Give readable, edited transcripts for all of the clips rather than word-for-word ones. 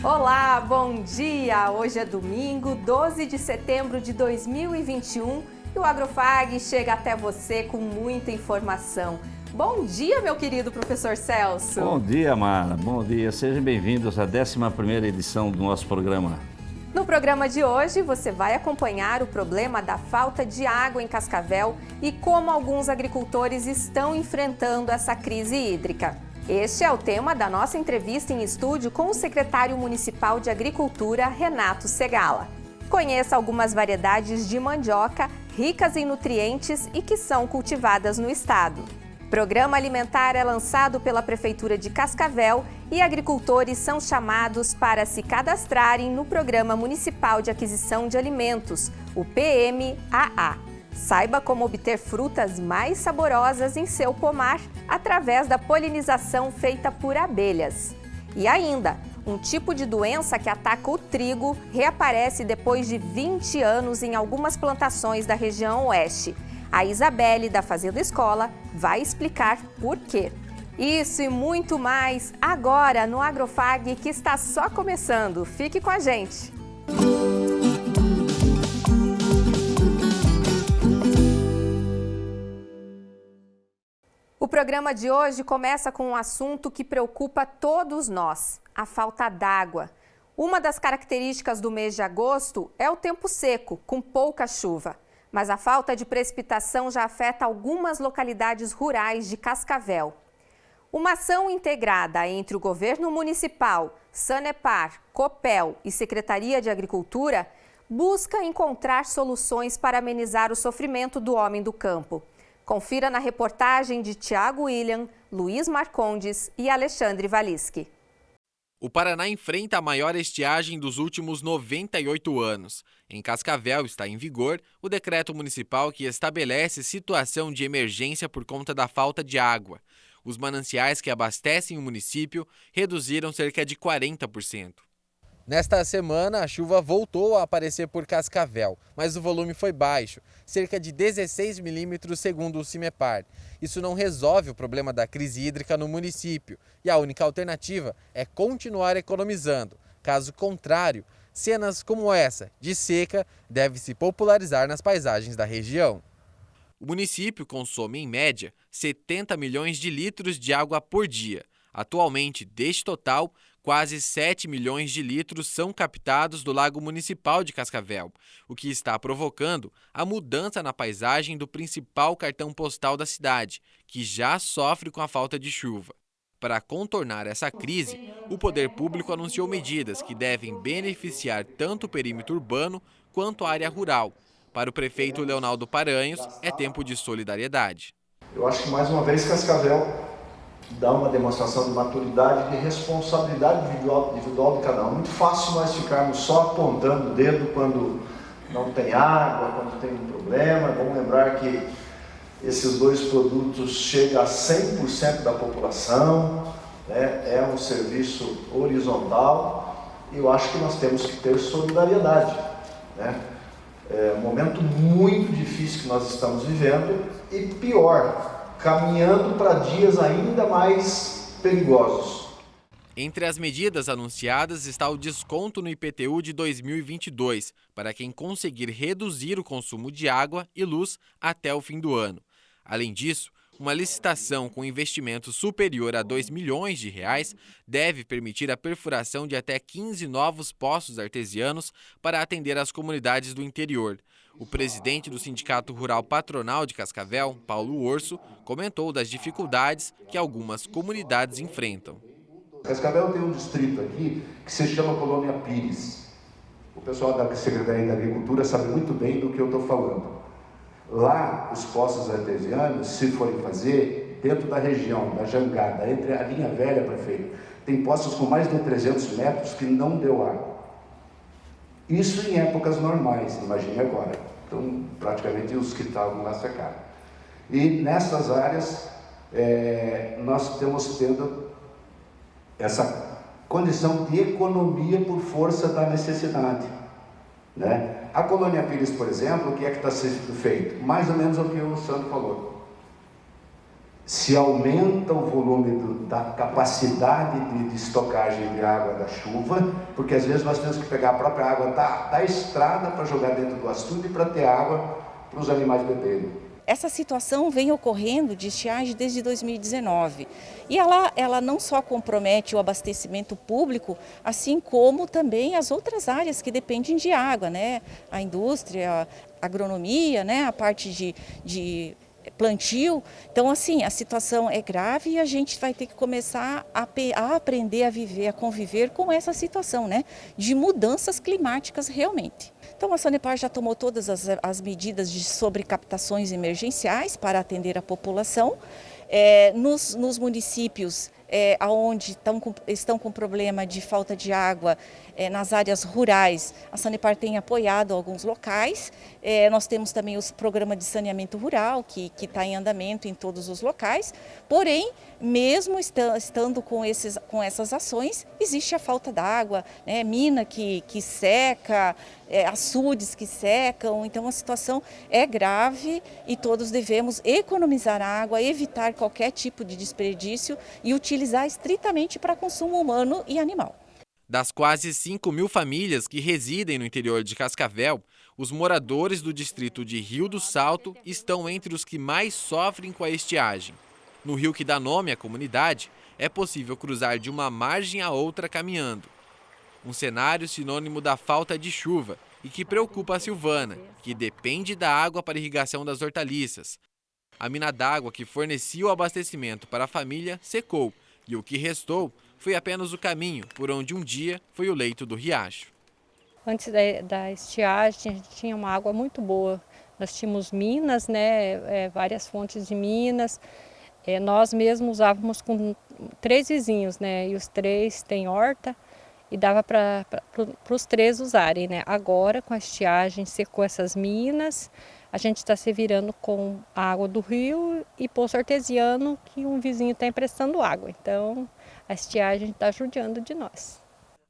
Olá, bom dia! Hoje é domingo, 12 de setembro de 2021 e o Agrofag chega até você com muita informação. Bom dia, meu querido professor Celso! Bom dia, Mara. Bom dia. Sejam bem-vindos à 11ª edição do nosso programa. No programa de hoje, você vai acompanhar o problema da falta de água em Cascavel e como alguns agricultores estão enfrentando essa crise hídrica. Este é o tema da nossa entrevista em estúdio com o secretário municipal de Agricultura, Renato Segala. Conheça algumas variedades de mandioca ricas em nutrientes e que são cultivadas no estado. Programa alimentar é lançado pela Prefeitura de Cascavel e agricultores são chamados para se cadastrarem no Programa Municipal de Aquisição de Alimentos, o PMAA. Saiba como obter frutas mais saborosas em seu pomar através da polinização feita por abelhas. E ainda, um tipo de doença que ataca o trigo reaparece depois de 20 anos em algumas plantações da região oeste. A Isabelle, da Fazenda Escola, vai explicar por quê. Isso e muito mais agora no Agrofag, que está só começando. Fique com a gente! O programa de hoje começa com um assunto que preocupa todos nós, a falta d'água. Uma das características do mês de agosto é o tempo seco, com pouca chuva. Mas a falta de precipitação já afeta algumas localidades rurais de Cascavel. Uma ação integrada entre o governo municipal, Sanepar, Copel e Secretaria de Agricultura busca encontrar soluções para amenizar o sofrimento do homem do campo. Confira na reportagem de Tiago William, Luiz Marcondes e Alexandre Valischi. O Paraná enfrenta a maior estiagem dos últimos 98 anos. Em Cascavel está em vigor o decreto municipal que estabelece situação de emergência por conta da falta de água. Os mananciais que abastecem o município reduziram cerca de 40%. Nesta semana, a chuva voltou a aparecer por Cascavel, mas o volume foi baixo, cerca de 16 milímetros segundo o Cimepar. Isso não resolve o problema da crise hídrica no município e a única alternativa é continuar economizando. Caso contrário, cenas como essa, de seca, devem se popularizar nas paisagens da região. O município consome, em média, 70 milhões de litros de água por dia. Atualmente, deste total, quase 7 milhões de litros são captados do Lago Municipal de Cascavel, o que está provocando a mudança na paisagem do principal cartão postal da cidade, que já sofre com a falta de chuva. Para contornar essa crise, o poder público anunciou medidas que devem beneficiar tanto o perímetro urbano quanto a área rural. Para o prefeito Leonardo Paranhos, é tempo de solidariedade. Eu acho que mais uma vez Cascavel dá uma demonstração de maturidade e de responsabilidade individual de cada um. Muito fácil nós ficarmos só apontando o dedo quando não tem água, quando tem um problema. Vamos lembrar que esses dois produtos chegam a 100% da população, né? É um serviço horizontal e eu acho que nós temos que ter solidariedade, né? É um momento muito difícil que nós estamos vivendo e pior, caminhando para dias ainda mais perigosos. Entre as medidas anunciadas está o desconto no IPTU de 2022, para quem conseguir reduzir o consumo de água e luz até o fim do ano. Além disso, uma licitação com investimento superior a R$2 milhões deve permitir a perfuração de até 15 novos poços artesianos para atender as comunidades do interior. O presidente do Sindicato Rural Patronal de Cascavel, Paulo Orso, comentou das dificuldades que algumas comunidades enfrentam. Cascavel tem um distrito aqui que se chama Colônia Pires. O pessoal da Secretaria da Agricultura sabe muito bem do que eu estou falando. Lá, os poços artesianos, se forem fazer, dentro da região, da jangada, entre a linha velha, prefeito, tem poços com mais de 300 metros que não deu água. Isso em épocas normais, imagine agora. Então, praticamente os que estavam lá secaram. E nessas áreas, nós estamos tendo essa condição de economia por força da necessidade, né? A Colônia Pires, por exemplo, o que é que está sendo feito? Mais ou menos o que o Sandro falou. se aumenta o volume da capacidade de estocagem de água da chuva, porque às vezes nós temos que pegar a própria água da estrada para jogar dentro do açude para ter água para os animais beberem. Essa situação vem ocorrendo de estiagem desde 2019 e ela não só compromete o abastecimento público, assim como também as outras áreas que dependem de água, né? A indústria, a agronomia, né? A parte de plantio. Então, assim, a situação é grave e a gente vai ter que começar a aprender a viver, a conviver com essa situação, né? De mudanças climáticas realmente. Então, a Sanepar já tomou todas as medidas de sobrecaptações emergenciais para atender a população. Nos municípios onde estão com problema de falta de água, nas áreas rurais, a Sanepar tem apoiado alguns locais. Nós temos também os programas de saneamento rural, que está em andamento em todos os locais. Porém, mesmo estando com essas ações, existe a falta d'água, né? Mina que seca, açudes que secam. Então, a situação é grave e todos devemos economizar água, evitar qualquer tipo de desperdício e utilizar estritamente para consumo humano e animal. Das quase 5.000 famílias que residem no interior de Cascavel, os moradores do distrito de Rio do Salto estão entre os que mais sofrem com a estiagem. No rio que dá nome à comunidade, é possível cruzar de uma margem a outra caminhando. Um cenário sinônimo da falta de chuva e que preocupa a Silvana, que depende da água para irrigação das hortaliças. A mina d'água que fornecia o abastecimento para a família secou e o que restou foi apenas o caminho por onde um dia foi o leito do riacho. Antes da estiagem, a gente tinha uma água muito boa. Nós tínhamos minas, né, várias fontes de minas. Nós mesmos usávamos com 3 vizinhos, né, e os 3 têm horta e dava para os 3 usarem, né. Agora, com a estiagem, secou essas minas, a gente está se virando com a água do rio e poço artesiano que um vizinho está emprestando água. Então, a estiagem está judiando de nós.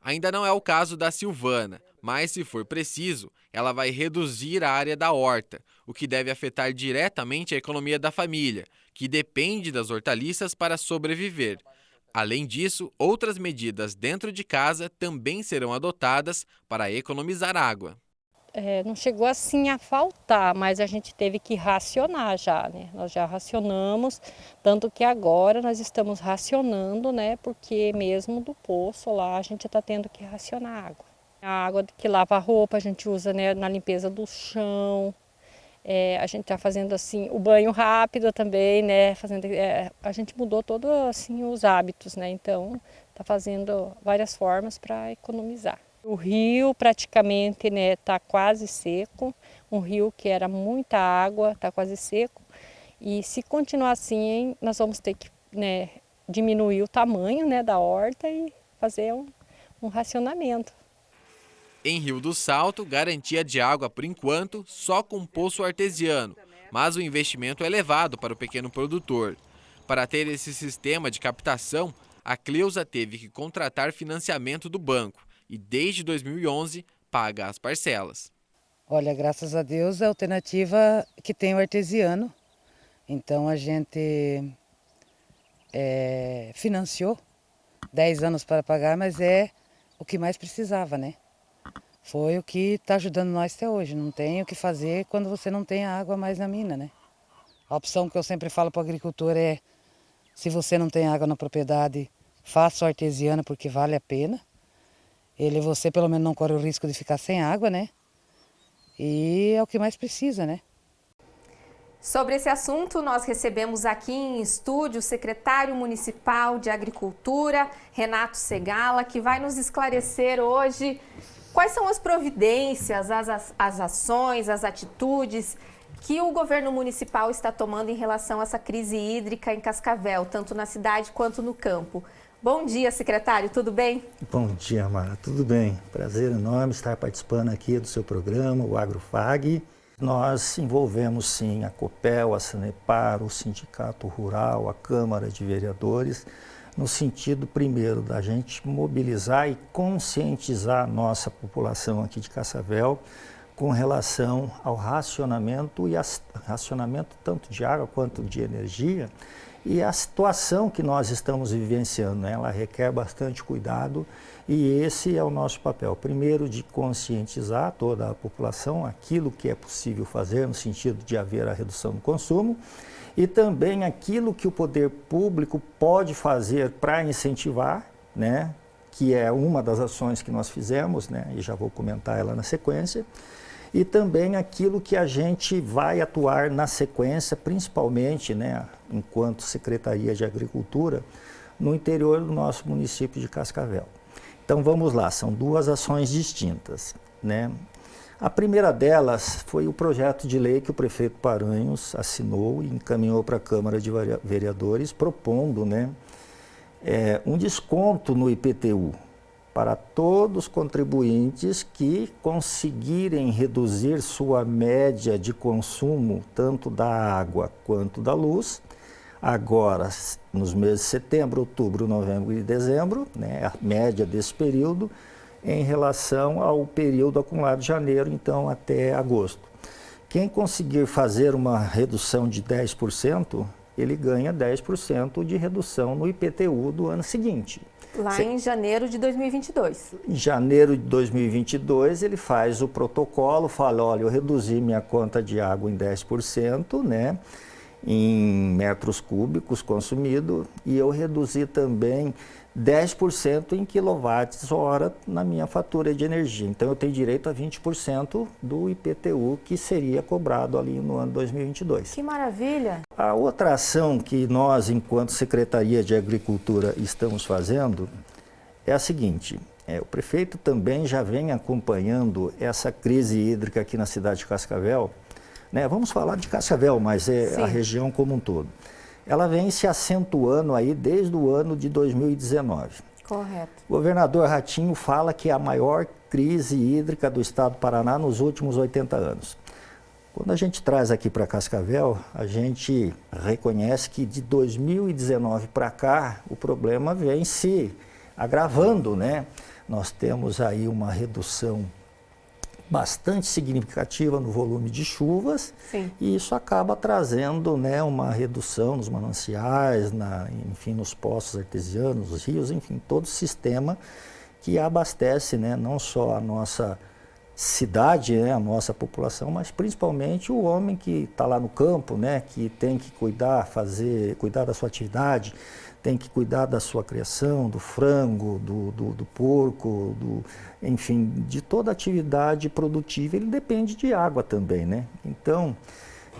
Ainda não é o caso da Silvana, mas se for preciso, ela vai reduzir a área da horta, o que deve afetar diretamente a economia da família, que depende das hortaliças para sobreviver. Além disso, outras medidas dentro de casa também serão adotadas para economizar água. Não chegou assim a faltar, mas a gente teve que racionar já, né? Nós já racionamos, tanto que agora nós estamos racionando, né? Porque mesmo do poço lá a gente está tendo que racionar água. A água que lava a roupa a gente usa, né, na limpeza do chão. A gente está fazendo assim o banho rápido também, né? A gente mudou todos assim os hábitos, né? Então está fazendo várias formas para economizar. O rio praticamente, né, tá quase seco. Um rio que era muita água está quase seco. E se continuar assim, nós vamos ter que, né, diminuir o tamanho, né, da horta e fazer um racionamento. Em Rio do Salto, garantia de água por enquanto só com poço artesiano, mas o investimento é elevado para o pequeno produtor. Para ter esse sistema de captação, a Cleusa teve que contratar financiamento do banco e desde 2011 paga as parcelas. Olha, graças a Deus é a alternativa que tem o artesiano. Então a gente financiou 10 anos para pagar, mas é o que mais precisava, né? Foi o que está ajudando nós até hoje. Não tem o que fazer quando você não tem água mais na mina, né? A opção que eu sempre falo para o agricultor é, se você não tem água na propriedade, faça o artesiano porque vale a pena. Você pelo menos não corre o risco de ficar sem água, né? E é o que mais precisa, né? Sobre esse assunto, nós recebemos aqui em estúdio o secretário municipal de Agricultura, Renato Segala, que vai nos esclarecer hoje quais são as providências, as ações, as atitudes que o governo municipal está tomando em relação a essa crise hídrica em Cascavel, tanto na cidade quanto no campo. Bom dia, secretário, tudo bem? Bom dia, Mara, tudo bem? Prazer enorme estar participando aqui do seu programa, o AgroFag. Nós envolvemos sim a Copel, a Sanepar, o Sindicato Rural, a Câmara de Vereadores, no sentido, primeiro, da gente mobilizar e conscientizar a nossa população aqui de Cascavel com relação ao racionamento, racionamento tanto de água quanto de energia, E a situação que nós estamos vivenciando, né, ela requer bastante cuidado e esse é o nosso papel. Primeiro, de conscientizar toda a população aquilo que é possível fazer no sentido de haver a redução do consumo e também aquilo que o poder público pode fazer para incentivar, né, que é uma das ações que nós fizemos, né, e já vou comentar ela na sequência. E também aquilo que a gente vai atuar na sequência, principalmente, né, enquanto Secretaria de Agricultura, no interior do nosso município de Cascavel. Então vamos lá, são duas ações distintas, né? A primeira delas foi o projeto de lei que o prefeito Paranhos assinou e encaminhou para a Câmara de Vereadores, propondo, né, um desconto no IPTU para todos os contribuintes que conseguirem reduzir sua média de consumo, tanto da água quanto da luz, agora nos meses de setembro, outubro, novembro e dezembro, né, a média desse período, em relação ao período acumulado de janeiro, então, até agosto. Quem conseguir fazer uma redução de 10%, ele ganha 10% de redução no IPTU do ano seguinte. Lá em janeiro de 2022. Em janeiro de 2022, ele faz o protocolo, fala, olha, eu reduzi minha conta de água em 10%, né, em metros cúbicos consumido, e eu reduzi também 10% em quilowatts-hora na minha fatura de energia. Então, eu tenho direito a 20% do IPTU que seria cobrado ali no ano 2022. Que maravilha! A outra ação que nós, enquanto Secretaria de Agricultura, estamos fazendo é a seguinte. O prefeito também já vem acompanhando essa crise hídrica aqui na cidade de Cascavel, né? Vamos falar de Cascavel, mas é a região como um todo. Ela vem se acentuando aí desde o ano de 2019. Correto. O governador Ratinho fala que é a maior crise hídrica do estado do Paraná nos últimos 80 anos. Quando a gente traz aqui para Cascavel, a gente reconhece que de 2019 para cá, o problema vem se agravando, né? Nós temos aí uma redução bastante significativa no volume de chuvas. Sim. E isso acaba trazendo, né, uma redução nos mananciais, enfim, nos poços artesianos, nos rios, enfim, todo o sistema que abastece, né, não só a nossa cidade, né, a nossa população, mas principalmente o homem que está lá no campo, né, que tem que cuidar da sua atividade, tem que cuidar da sua criação, do frango, do porco, enfim, de toda atividade produtiva, ele depende de água também, né? Então,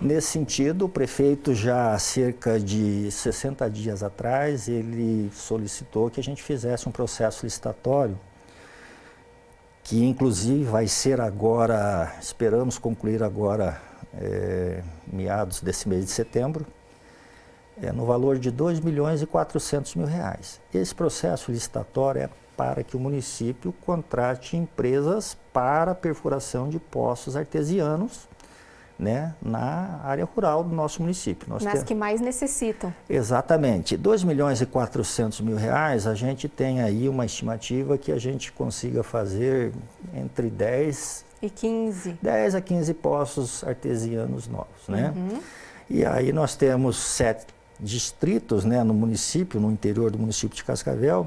nesse sentido, o prefeito já há cerca de 60 dias atrás, ele solicitou que a gente fizesse um processo licitatório, que inclusive vai ser agora, esperamos concluir agora, meados desse mês de setembro, no valor de R$ 2.400.000. Esse processo licitatório é para que o município contrate empresas para perfuração de poços artesianos, né, na área rural do nosso município. Nas que mais necessitam. Exatamente. R$ 2.400.000, a gente tem aí uma estimativa que a gente consiga fazer entre 10 e 15. 10 a 15 poços artesianos novos, né? Uhum. E aí nós temos 7 distritos, né, no município, no interior do município de Cascavel,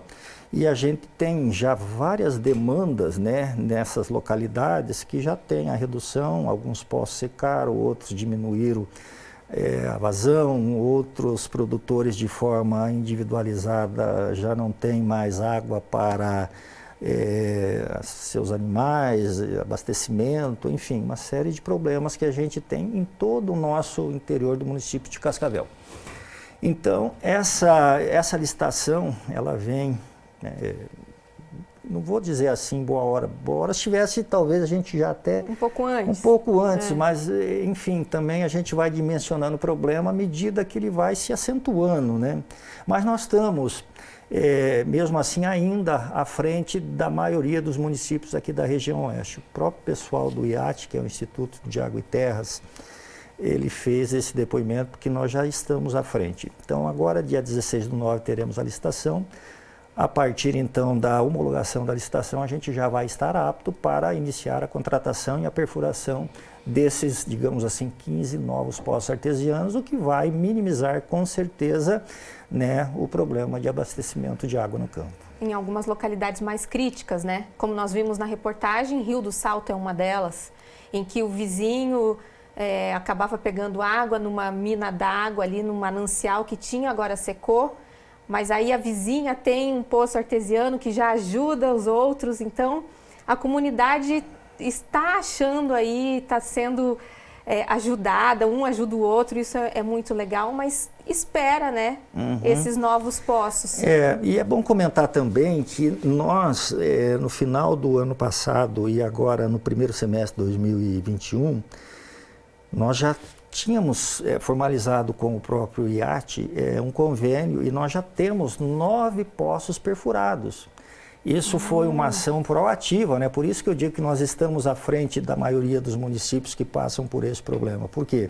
e a gente tem já várias demandas, né, nessas localidades que já tem a redução, alguns poços secaram, outros diminuíram a vazão, outros produtores de forma individualizada já não têm mais água para seus animais, abastecimento, enfim, uma série de problemas que a gente tem em todo o nosso interior do município de Cascavel. Então, essa licitação, ela vem, não vou dizer assim, boa hora se tivesse, talvez a gente já até... Um pouco antes. Mas, enfim, também a gente vai dimensionando o problema à medida que ele vai se acentuando, né? Mas nós estamos, mesmo assim, ainda à frente da maioria dos municípios aqui da região oeste. O próprio pessoal do IAT, que é o Instituto de Água e Terras, ele fez esse depoimento porque nós já estamos à frente. Então, agora, dia 16/9, teremos a licitação. A partir então da homologação da licitação, a gente já vai estar apto para iniciar a contratação e a perfuração desses, digamos assim, 15 novos poços artesianos, o que vai minimizar com certeza, né, o problema de abastecimento de água no campo. Em algumas localidades mais críticas, né? Como nós vimos na reportagem, Rio do Salto é uma delas, em que o vizinho acabava pegando água numa mina d'água ali, num manancial que tinha, agora secou, mas aí a vizinha tem um poço artesiano que já ajuda os outros, então a comunidade está achando aí, está sendo ajudada, um ajuda o outro, isso é muito legal, mas espera, né, esses novos poços. E é bom comentar também que nós, no final do ano passado e agora no primeiro semestre de 2021, nós já tínhamos formalizado com o próprio IAT um convênio e nós já temos 9 poços perfurados. Isso foi uma ação proativa, né? Por isso que eu digo que nós estamos à frente da maioria dos municípios que passam por esse problema. Por quê?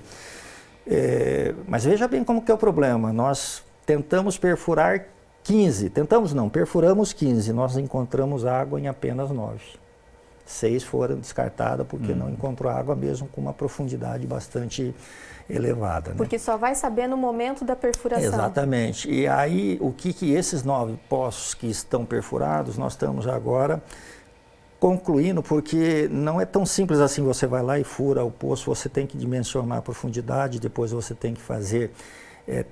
Mas veja bem como que é o problema. Nós tentamos perfurar 15, perfuramos 15, nós encontramos água em apenas 9. 6 foram descartadas porque não encontrou água mesmo com uma profundidade bastante elevada. Né? Porque só vai saber no momento da perfuração. Exatamente. E aí, o que esses 9 poços que estão perfurados, nós estamos agora concluindo, porque não é tão simples assim, você vai lá e fura o poço, você tem que dimensionar a profundidade, depois você tem que fazer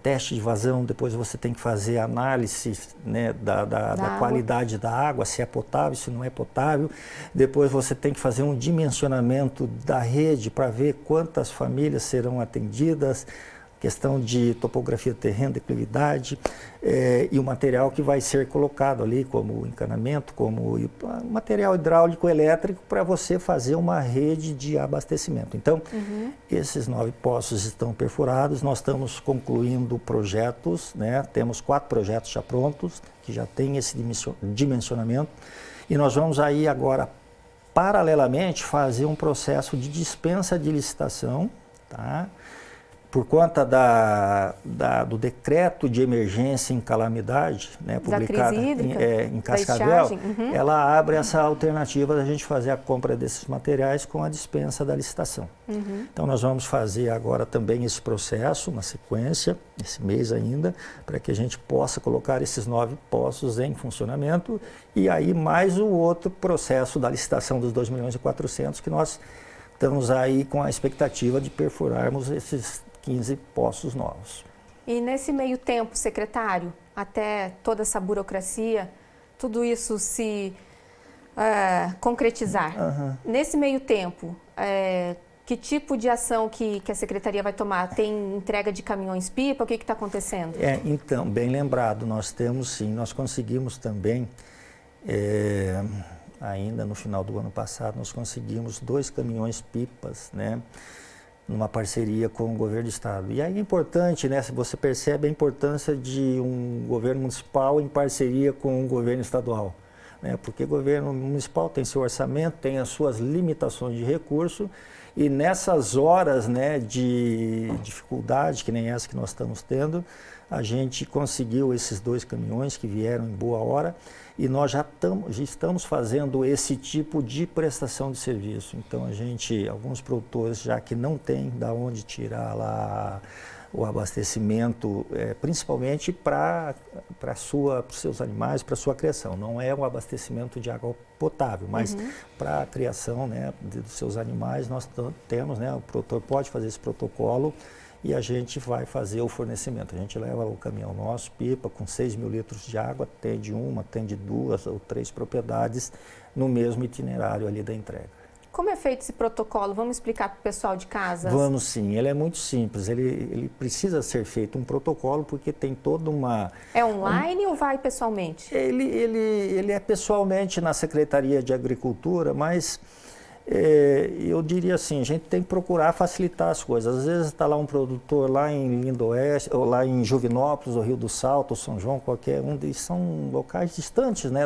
teste de vazão, depois você tem que fazer análise, né, da qualidade da água, se é potável, se não é potável. Depois você tem que fazer um dimensionamento da rede para ver quantas famílias serão atendidas, questão de topografia do terreno, declividade, e o material que vai ser colocado ali, como encanamento, como material hidráulico elétrico, para você fazer uma rede de abastecimento. Então, esses 9 poços estão perfurados, nós estamos concluindo projetos, né? Temos 4 projetos já prontos, que já tem esse dimensionamento, e nós vamos aí agora, paralelamente, fazer um processo de dispensa de licitação, tá? Por conta do decreto de emergência em calamidade, né, publicado em Cascavel, ela abre essa alternativa da gente fazer a compra desses materiais com a dispensa da licitação. Então nós vamos fazer agora também esse processo, na sequência, esse mês ainda, para que a gente possa colocar esses 9 poços em funcionamento e aí mais o outro processo da licitação dos 2.400.000 que nós estamos aí com a expectativa de perfurarmos esses 15 poços novos. E nesse meio tempo, secretário, até toda essa burocracia, tudo isso se concretizar, nesse meio tempo, que tipo de ação que a secretaria vai tomar? Tem entrega de caminhões-pipa? O que está acontecendo? Então, bem lembrado, nós temos sim, nós conseguimos também, ainda no final do ano passado, nós conseguimos 2 caminhões-pipas, né? Numa parceria com o governo do estado. E aí é importante, né, se você percebe a importância de um governo municipal em parceria com o governo estadual, né, porque o governo municipal tem seu orçamento, tem as suas limitações de recurso e nessas horas, né, de dificuldade, que nem essa que nós estamos tendo, a gente conseguiu esses 2 caminhões que vieram em boa hora e nós já estamos fazendo esse tipo de prestação de serviço. Então, alguns produtores já que não têm da onde tirar lá o abastecimento, principalmente para os seus animais, para a sua criação. Não é um abastecimento de água potável, mas para a criação, né, dos seus animais, nós temos, né, o produtor pode fazer esse protocolo e a gente vai fazer o fornecimento. A gente leva o caminhão nosso, pipa, com 6.000 litros de água, atende 1, atende 2 ou 3 propriedades no mesmo itinerário ali da entrega. Como é feito esse protocolo? Vamos explicar para o pessoal de casa? Vamos sim, ele é muito simples, ele precisa ser feito um protocolo porque tem toda uma... É online ou vai pessoalmente? Ele é pessoalmente na Secretaria de Agricultura, mas... eu diria assim, a gente tem que procurar facilitar as coisas. Às vezes está lá um produtor lá em Lindoeste, ou lá em Jovinópolis, ou Rio do Salto, ou São João, qualquer um deles, são locais distantes, né,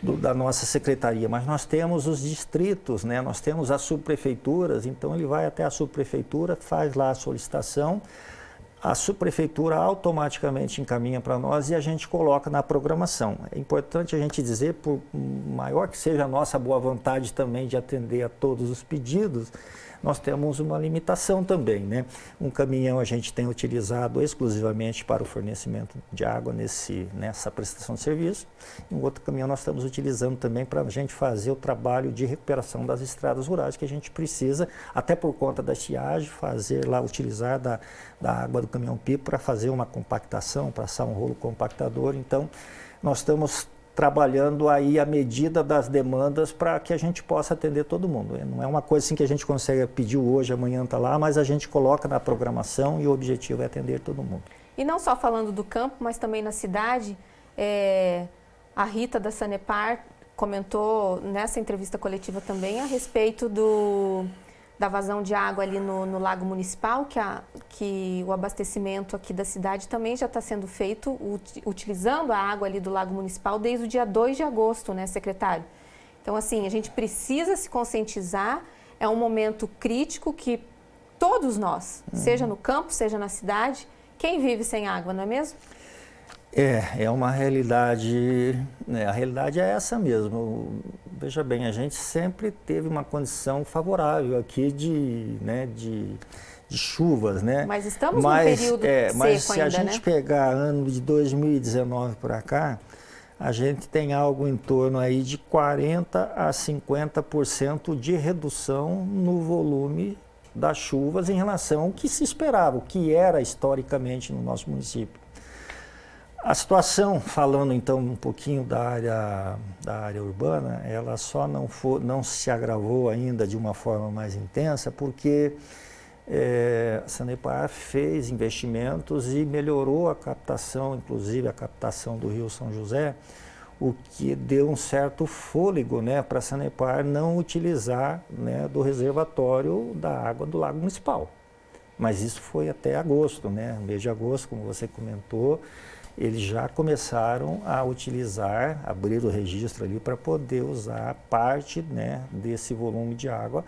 da nossa secretaria, mas nós temos os distritos, né, nós temos as subprefeituras, então ele vai até a subprefeitura, faz lá a solicitação, a subprefeitura automaticamente encaminha para nós e a gente coloca na programação. É importante a gente dizer, por maior que seja a nossa boa vontade também de atender a todos os pedidos, nós temos uma limitação também, né? Um caminhão a gente tem utilizado exclusivamente para o fornecimento de água nessa prestação de serviço. E um outro caminhão nós estamos utilizando também para a gente fazer o trabalho de recuperação das estradas rurais que a gente precisa, até por conta da estiagem, utilizar da água do caminhão-pipa para fazer uma compactação, passar um rolo compactador. Então, nós estamos trabalhando aí à medida das demandas para que a gente possa atender todo mundo. Não é uma coisa assim que a gente consegue pedir hoje, amanhã está lá, mas a gente coloca na programação e o objetivo é atender todo mundo. E não só falando do campo, mas também na cidade, a Rita da Sanepar comentou nessa entrevista coletiva também a respeito da vazão de água ali no Lago Municipal, que o abastecimento aqui da cidade também já está sendo feito utilizando a água ali do Lago Municipal desde o dia 2 de agosto, né, secretário? Então, assim, a gente precisa se conscientizar, é um momento crítico que todos nós, seja no campo, seja na cidade, quem vive sem água, não é mesmo? É uma realidade, né? A realidade é essa mesmo. Veja bem, a gente sempre teve uma condição favorável aqui de chuvas, né? Mas estamos num período seco mas se ainda, a gente né? pegar ano de 2019 para cá, a gente tem algo em torno aí de 40% a 50% de redução no volume das chuvas em relação ao que se esperava, o que era historicamente no nosso município. A situação, falando então um pouquinho da área urbana, ela só não se agravou ainda de uma forma mais intensa porque a Sanepar fez investimentos e melhorou a captação, inclusive a captação do Rio São José, o que deu um certo fôlego, né, para a Sanepar não utilizar, né, do reservatório da água do Lago Municipal. Mas isso foi até agosto, né, no mês de agosto, como você comentou, eles já começaram a utilizar, abrir o registro ali para poder usar parte, né, desse volume de água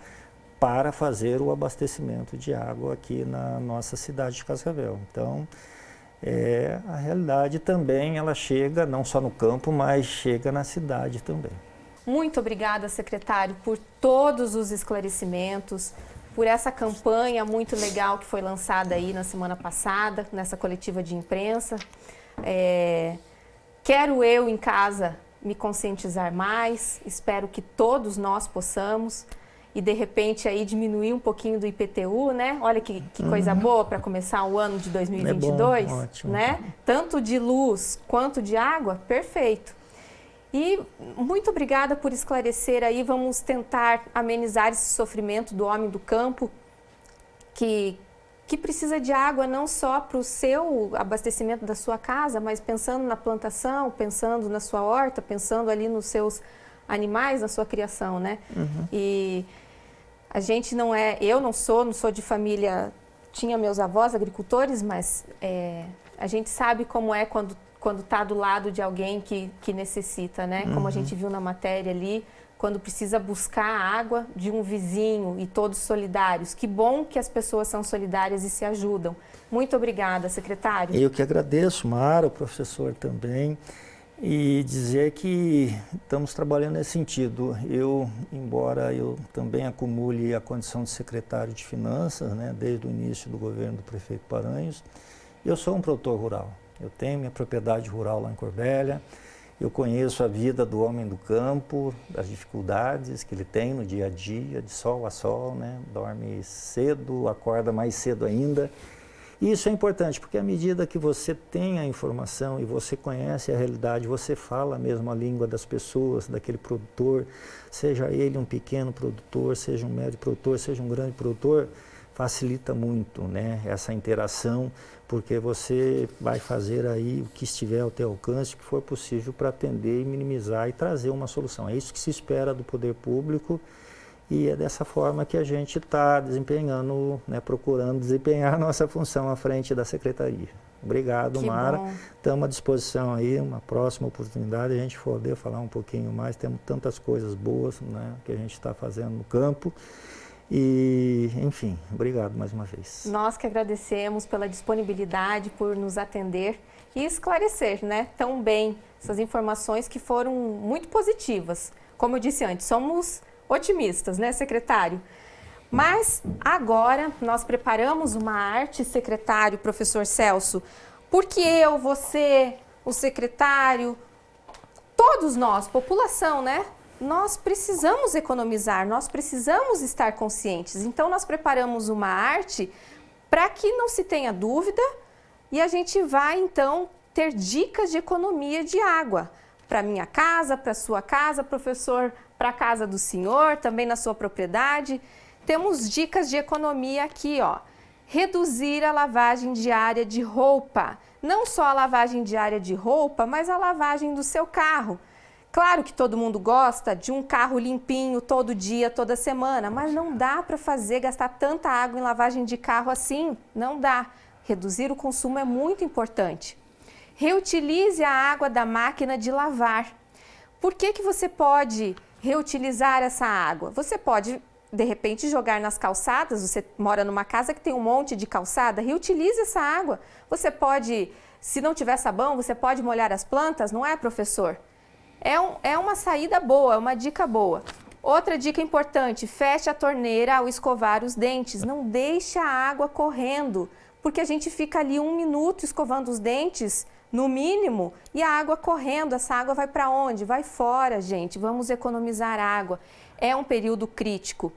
para fazer o abastecimento de água aqui na nossa cidade de Cascavel. Então, a realidade também, ela chega não só no campo, mas chega na cidade também. Muito obrigada, secretário, por todos os esclarecimentos, por essa campanha muito legal que foi lançada aí na semana passada, nessa coletiva de imprensa. Quero eu em casa me conscientizar mais, espero que todos nós possamos e de repente aí diminuir um pouquinho do IPTU, né? Olha que coisa boa para começar o ano de 2022, bom, ótimo. Né? Tanto de luz quanto de água, perfeito. E muito obrigada por esclarecer aí, vamos tentar amenizar esse sofrimento do homem do campo que precisa de água não só para o seu abastecimento da sua casa, mas pensando na plantação, pensando na sua horta, pensando ali nos seus animais, na sua criação, né? E a gente eu não sou de família, tinha meus avós agricultores, mas a gente sabe como é quando está do lado de alguém que necessita, né? Como a gente viu na matéria ali, quando precisa buscar a água de um vizinho e todos solidários. Que bom que as pessoas são solidárias e se ajudam. Muito obrigada, secretário. Eu que agradeço, Mara, o professor também, e dizer que estamos trabalhando nesse sentido. Embora eu também acumule a condição de secretário de Finanças, né, desde o início do governo do prefeito Paranhos, eu sou um produtor rural. Eu tenho minha propriedade rural lá em Corbélia. Eu conheço a vida do homem do campo, as dificuldades que ele tem no dia a dia, de sol a sol, né? Dorme cedo, acorda mais cedo ainda. E isso é importante, porque à medida que você tem a informação e você conhece a realidade, você fala mesmo a língua das pessoas, daquele produtor, seja ele um pequeno produtor, seja um médio produtor, seja um grande produtor, facilita muito, né, essa interação, porque você vai fazer aí o que estiver ao teu alcance, o que for possível para atender e minimizar e trazer uma solução. É isso que se espera do poder público e é dessa forma que a gente está desempenhando, né, procurando desempenhar a nossa função à frente da Secretaria. Obrigado, Que Mara. bom. Estamos à disposição aí, uma próxima oportunidade, a gente poder falar um pouquinho mais. Temos tantas coisas boas, né, que a gente está fazendo no campo. E, enfim, obrigado mais uma vez. Nós que agradecemos pela disponibilidade, por nos atender e esclarecer, né, tão bem essas informações que foram muito positivas. Como eu disse antes, somos otimistas, né, secretário? Mas agora nós preparamos uma arte, secretário, professor Celso, porque eu, você, o secretário, todos nós, população, né? Nós precisamos economizar, nós precisamos estar conscientes. Então nós preparamos uma arte para que não se tenha dúvida e a gente vai então ter dicas de economia de água. Para minha casa, para sua casa, professor, para a casa do senhor, também na sua propriedade. Temos dicas de economia aqui, ó. Reduzir a lavagem diária de roupa. Não só a lavagem diária de roupa, mas a lavagem do seu carro. Claro que todo mundo gosta de um carro limpinho todo dia, toda semana, mas não dá para gastar tanta água em lavagem de carro assim, não dá. Reduzir o consumo é muito importante. Reutilize a água da máquina de lavar. Por que que você pode reutilizar essa água? Você pode, de repente, jogar nas calçadas. Você mora numa casa que tem um monte de calçada, reutilize essa água. Você pode, se não tiver sabão, você pode molhar as plantas, não é, professor? É uma saída boa, é uma dica boa. Outra dica importante, feche a torneira ao escovar os dentes. Não deixe a água correndo, porque a gente fica ali 1 minuto escovando os dentes, no mínimo, e a água correndo. Essa água vai para onde? Vai fora, gente. Vamos economizar água. É um período crítico.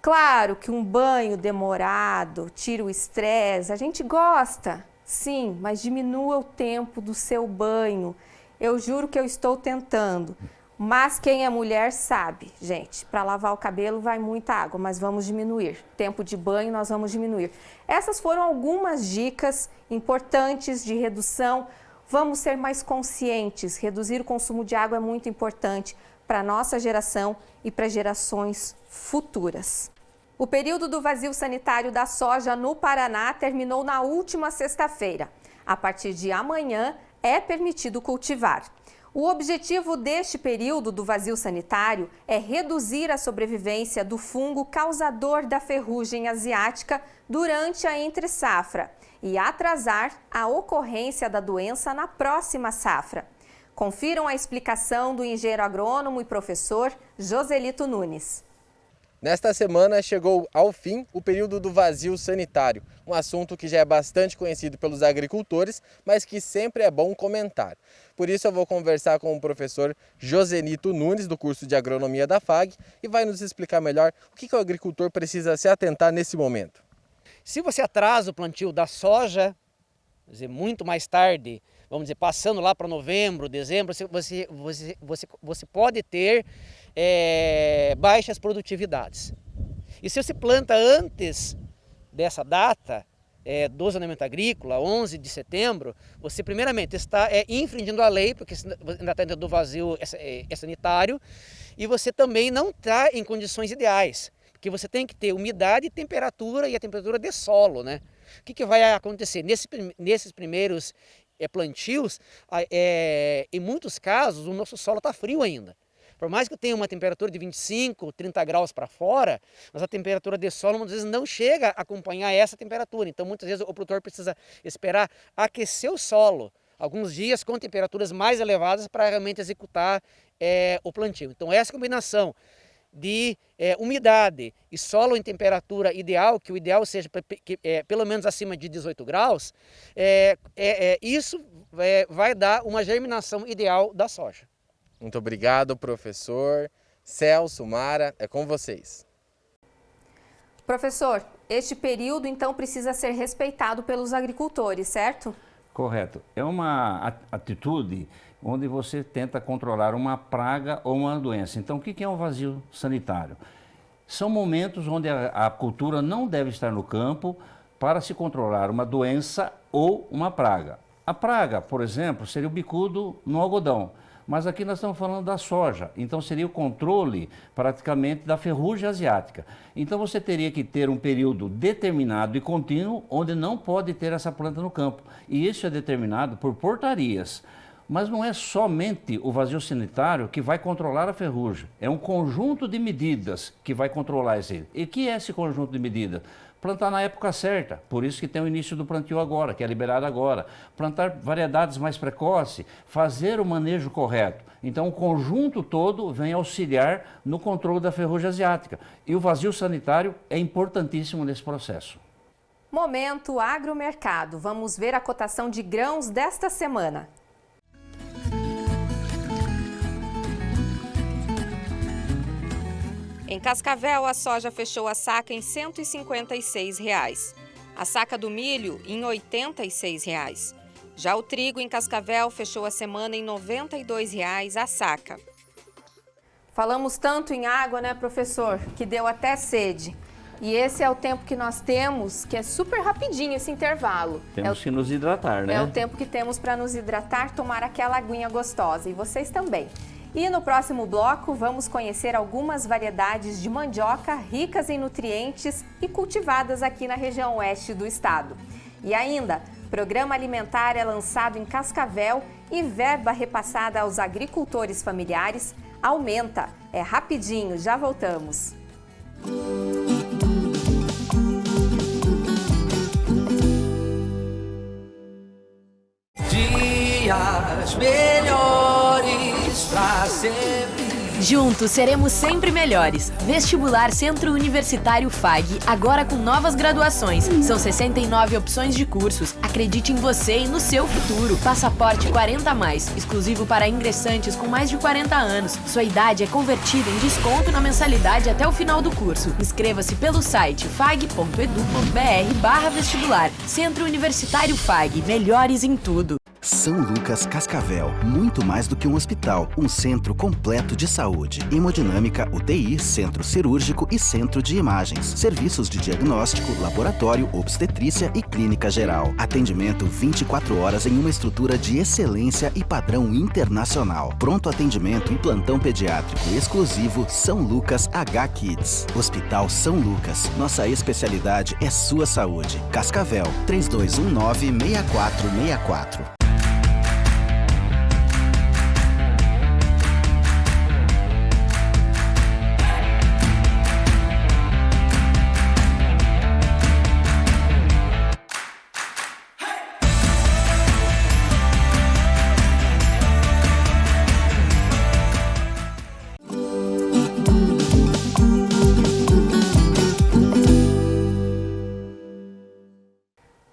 Claro que um banho demorado tira o estresse, a gente gosta, sim, mas diminua o tempo do seu banho. Eu juro que eu estou tentando, mas quem é mulher sabe, gente, para lavar o cabelo vai muita água, mas vamos diminuir. Tempo de banho nós vamos diminuir. Essas foram algumas dicas importantes de redução. Vamos ser mais conscientes, reduzir o consumo de água é muito importante para a nossa geração e para gerações futuras. O período do vazio sanitário da soja no Paraná terminou na última sexta-feira. A partir de amanhã, é permitido cultivar. O objetivo deste período do vazio sanitário é reduzir a sobrevivência do fungo causador da ferrugem asiática durante a entre-safra e atrasar a ocorrência da doença na próxima safra. Confiram a explicação do engenheiro agrônomo e professor Joselito Nunes. Nesta semana chegou ao fim o período do vazio sanitário, um assunto que já é bastante conhecido pelos agricultores, mas que sempre é bom comentar. Por isso eu vou conversar com o professor Joselito Nunes, do curso de agronomia da FAG, e vai nos explicar melhor o que o agricultor precisa se atentar nesse momento. Se você atrasa o plantio da soja, quer dizer, muito mais tarde, vamos dizer, passando lá para novembro, dezembro, você pode ter baixas produtividades. E se você planta antes dessa data, do zoneamento agrícola, 11 de setembro, você primeiramente está infringindo a lei, porque ainda está dentro do vazio sanitário, e você também não está em condições ideais, porque você tem que ter umidade, temperatura e a temperatura de solo, né? O que vai acontecer? Nesses primeiros plantios, em muitos casos, o nosso solo está frio ainda. Por mais que eu tenha uma temperatura de 25, 30 graus para fora, mas a temperatura de solo muitas vezes não chega a acompanhar essa temperatura. Então, muitas vezes o produtor precisa esperar aquecer o solo alguns dias com temperaturas mais elevadas para realmente executar o plantio. Então, essa combinação de umidade e solo em temperatura ideal, que o ideal seja pelo menos acima de 18 graus, isso vai dar uma germinação ideal da soja. Muito obrigado, professor Celso, Mara, é com vocês. Professor, este período então precisa ser respeitado pelos agricultores, certo? Correto. É uma atitude onde você tenta controlar uma praga ou uma doença. Então, o que é um vazio sanitário? São momentos onde a cultura não deve estar no campo para se controlar uma doença ou uma praga. A praga, por exemplo, seria o bicudo no algodão. Mas aqui nós estamos falando da soja, então seria o controle praticamente da ferrugem asiática. Então você teria que ter um período determinado e contínuo onde não pode ter essa planta no campo. E isso é determinado por portarias. Mas não é somente o vazio sanitário que vai controlar a ferrugem. É um conjunto de medidas que vai controlar esse. E que é esse conjunto de medidas? Plantar na época certa, por isso que tem o início do plantio agora, que é liberado agora. Plantar variedades mais precoces, fazer o manejo correto. Então o conjunto todo vem auxiliar no controle da ferrugem asiática. E o vazio sanitário é importantíssimo nesse processo. Momento Agromercado. Vamos ver a cotação de grãos desta semana. Em Cascavel, a soja fechou a saca em R$ 156. A saca do milho em R$ 86. Já o trigo em Cascavel fechou a semana em R$ 92 a saca. Falamos tanto em água, né, professor, que deu até sede. E esse é o tempo que nós temos, que é super rapidinho esse intervalo. Temos que nos hidratar, né? É o tempo que temos para nos hidratar, tomar aquela aguinha gostosa. E vocês também. E no próximo bloco, vamos conhecer algumas variedades de mandioca ricas em nutrientes e cultivadas aqui na região oeste do estado. E ainda, programa alimentar é lançado em Cascavel e verba repassada aos agricultores familiares aumenta. É rapidinho, já voltamos. Dias melhores pra sempre. Juntos seremos sempre melhores. Vestibular Centro Universitário FAG, agora com novas graduações. São 69 opções de cursos. Acredite em você e no seu futuro. Passaporte 40+, exclusivo para ingressantes com mais de 40 anos. Sua idade é convertida em desconto na mensalidade até o final do curso. Inscreva-se pelo site fag.edu.br/vestibular. Centro Universitário FAG, melhores em tudo. São Lucas Cascavel, muito mais do que um hospital, um centro completo de saúde. Hemodinâmica, UTI, centro cirúrgico e centro de imagens. Serviços de diagnóstico, laboratório, obstetrícia e clínica geral. Atendimento 24 horas em uma estrutura de excelência e padrão internacional. Pronto atendimento e plantão pediátrico exclusivo São Lucas H-Kids. Hospital São Lucas, nossa especialidade é sua saúde. Cascavel, 3219-6464.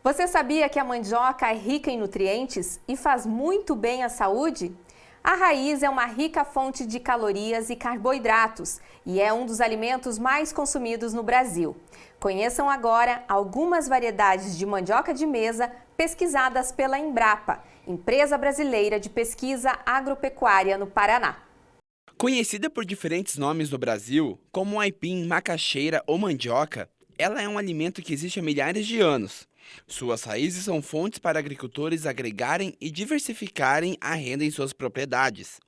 Você sabia que a mandioca é rica em nutrientes e faz muito bem à saúde? A raiz é uma rica fonte de calorias e carboidratos e é um dos alimentos mais consumidos no Brasil. Conheçam agora algumas variedades de mandioca de mesa pesquisadas pela Embrapa, Empresa Brasileira de Pesquisa Agropecuária no Paraná. Conhecida por diferentes nomes no Brasil, como aipim, macaxeira ou mandioca, ela é um alimento que existe há milhares de anos. Suas raízes são fontes para agricultores agregarem e diversificarem a renda em suas propriedades.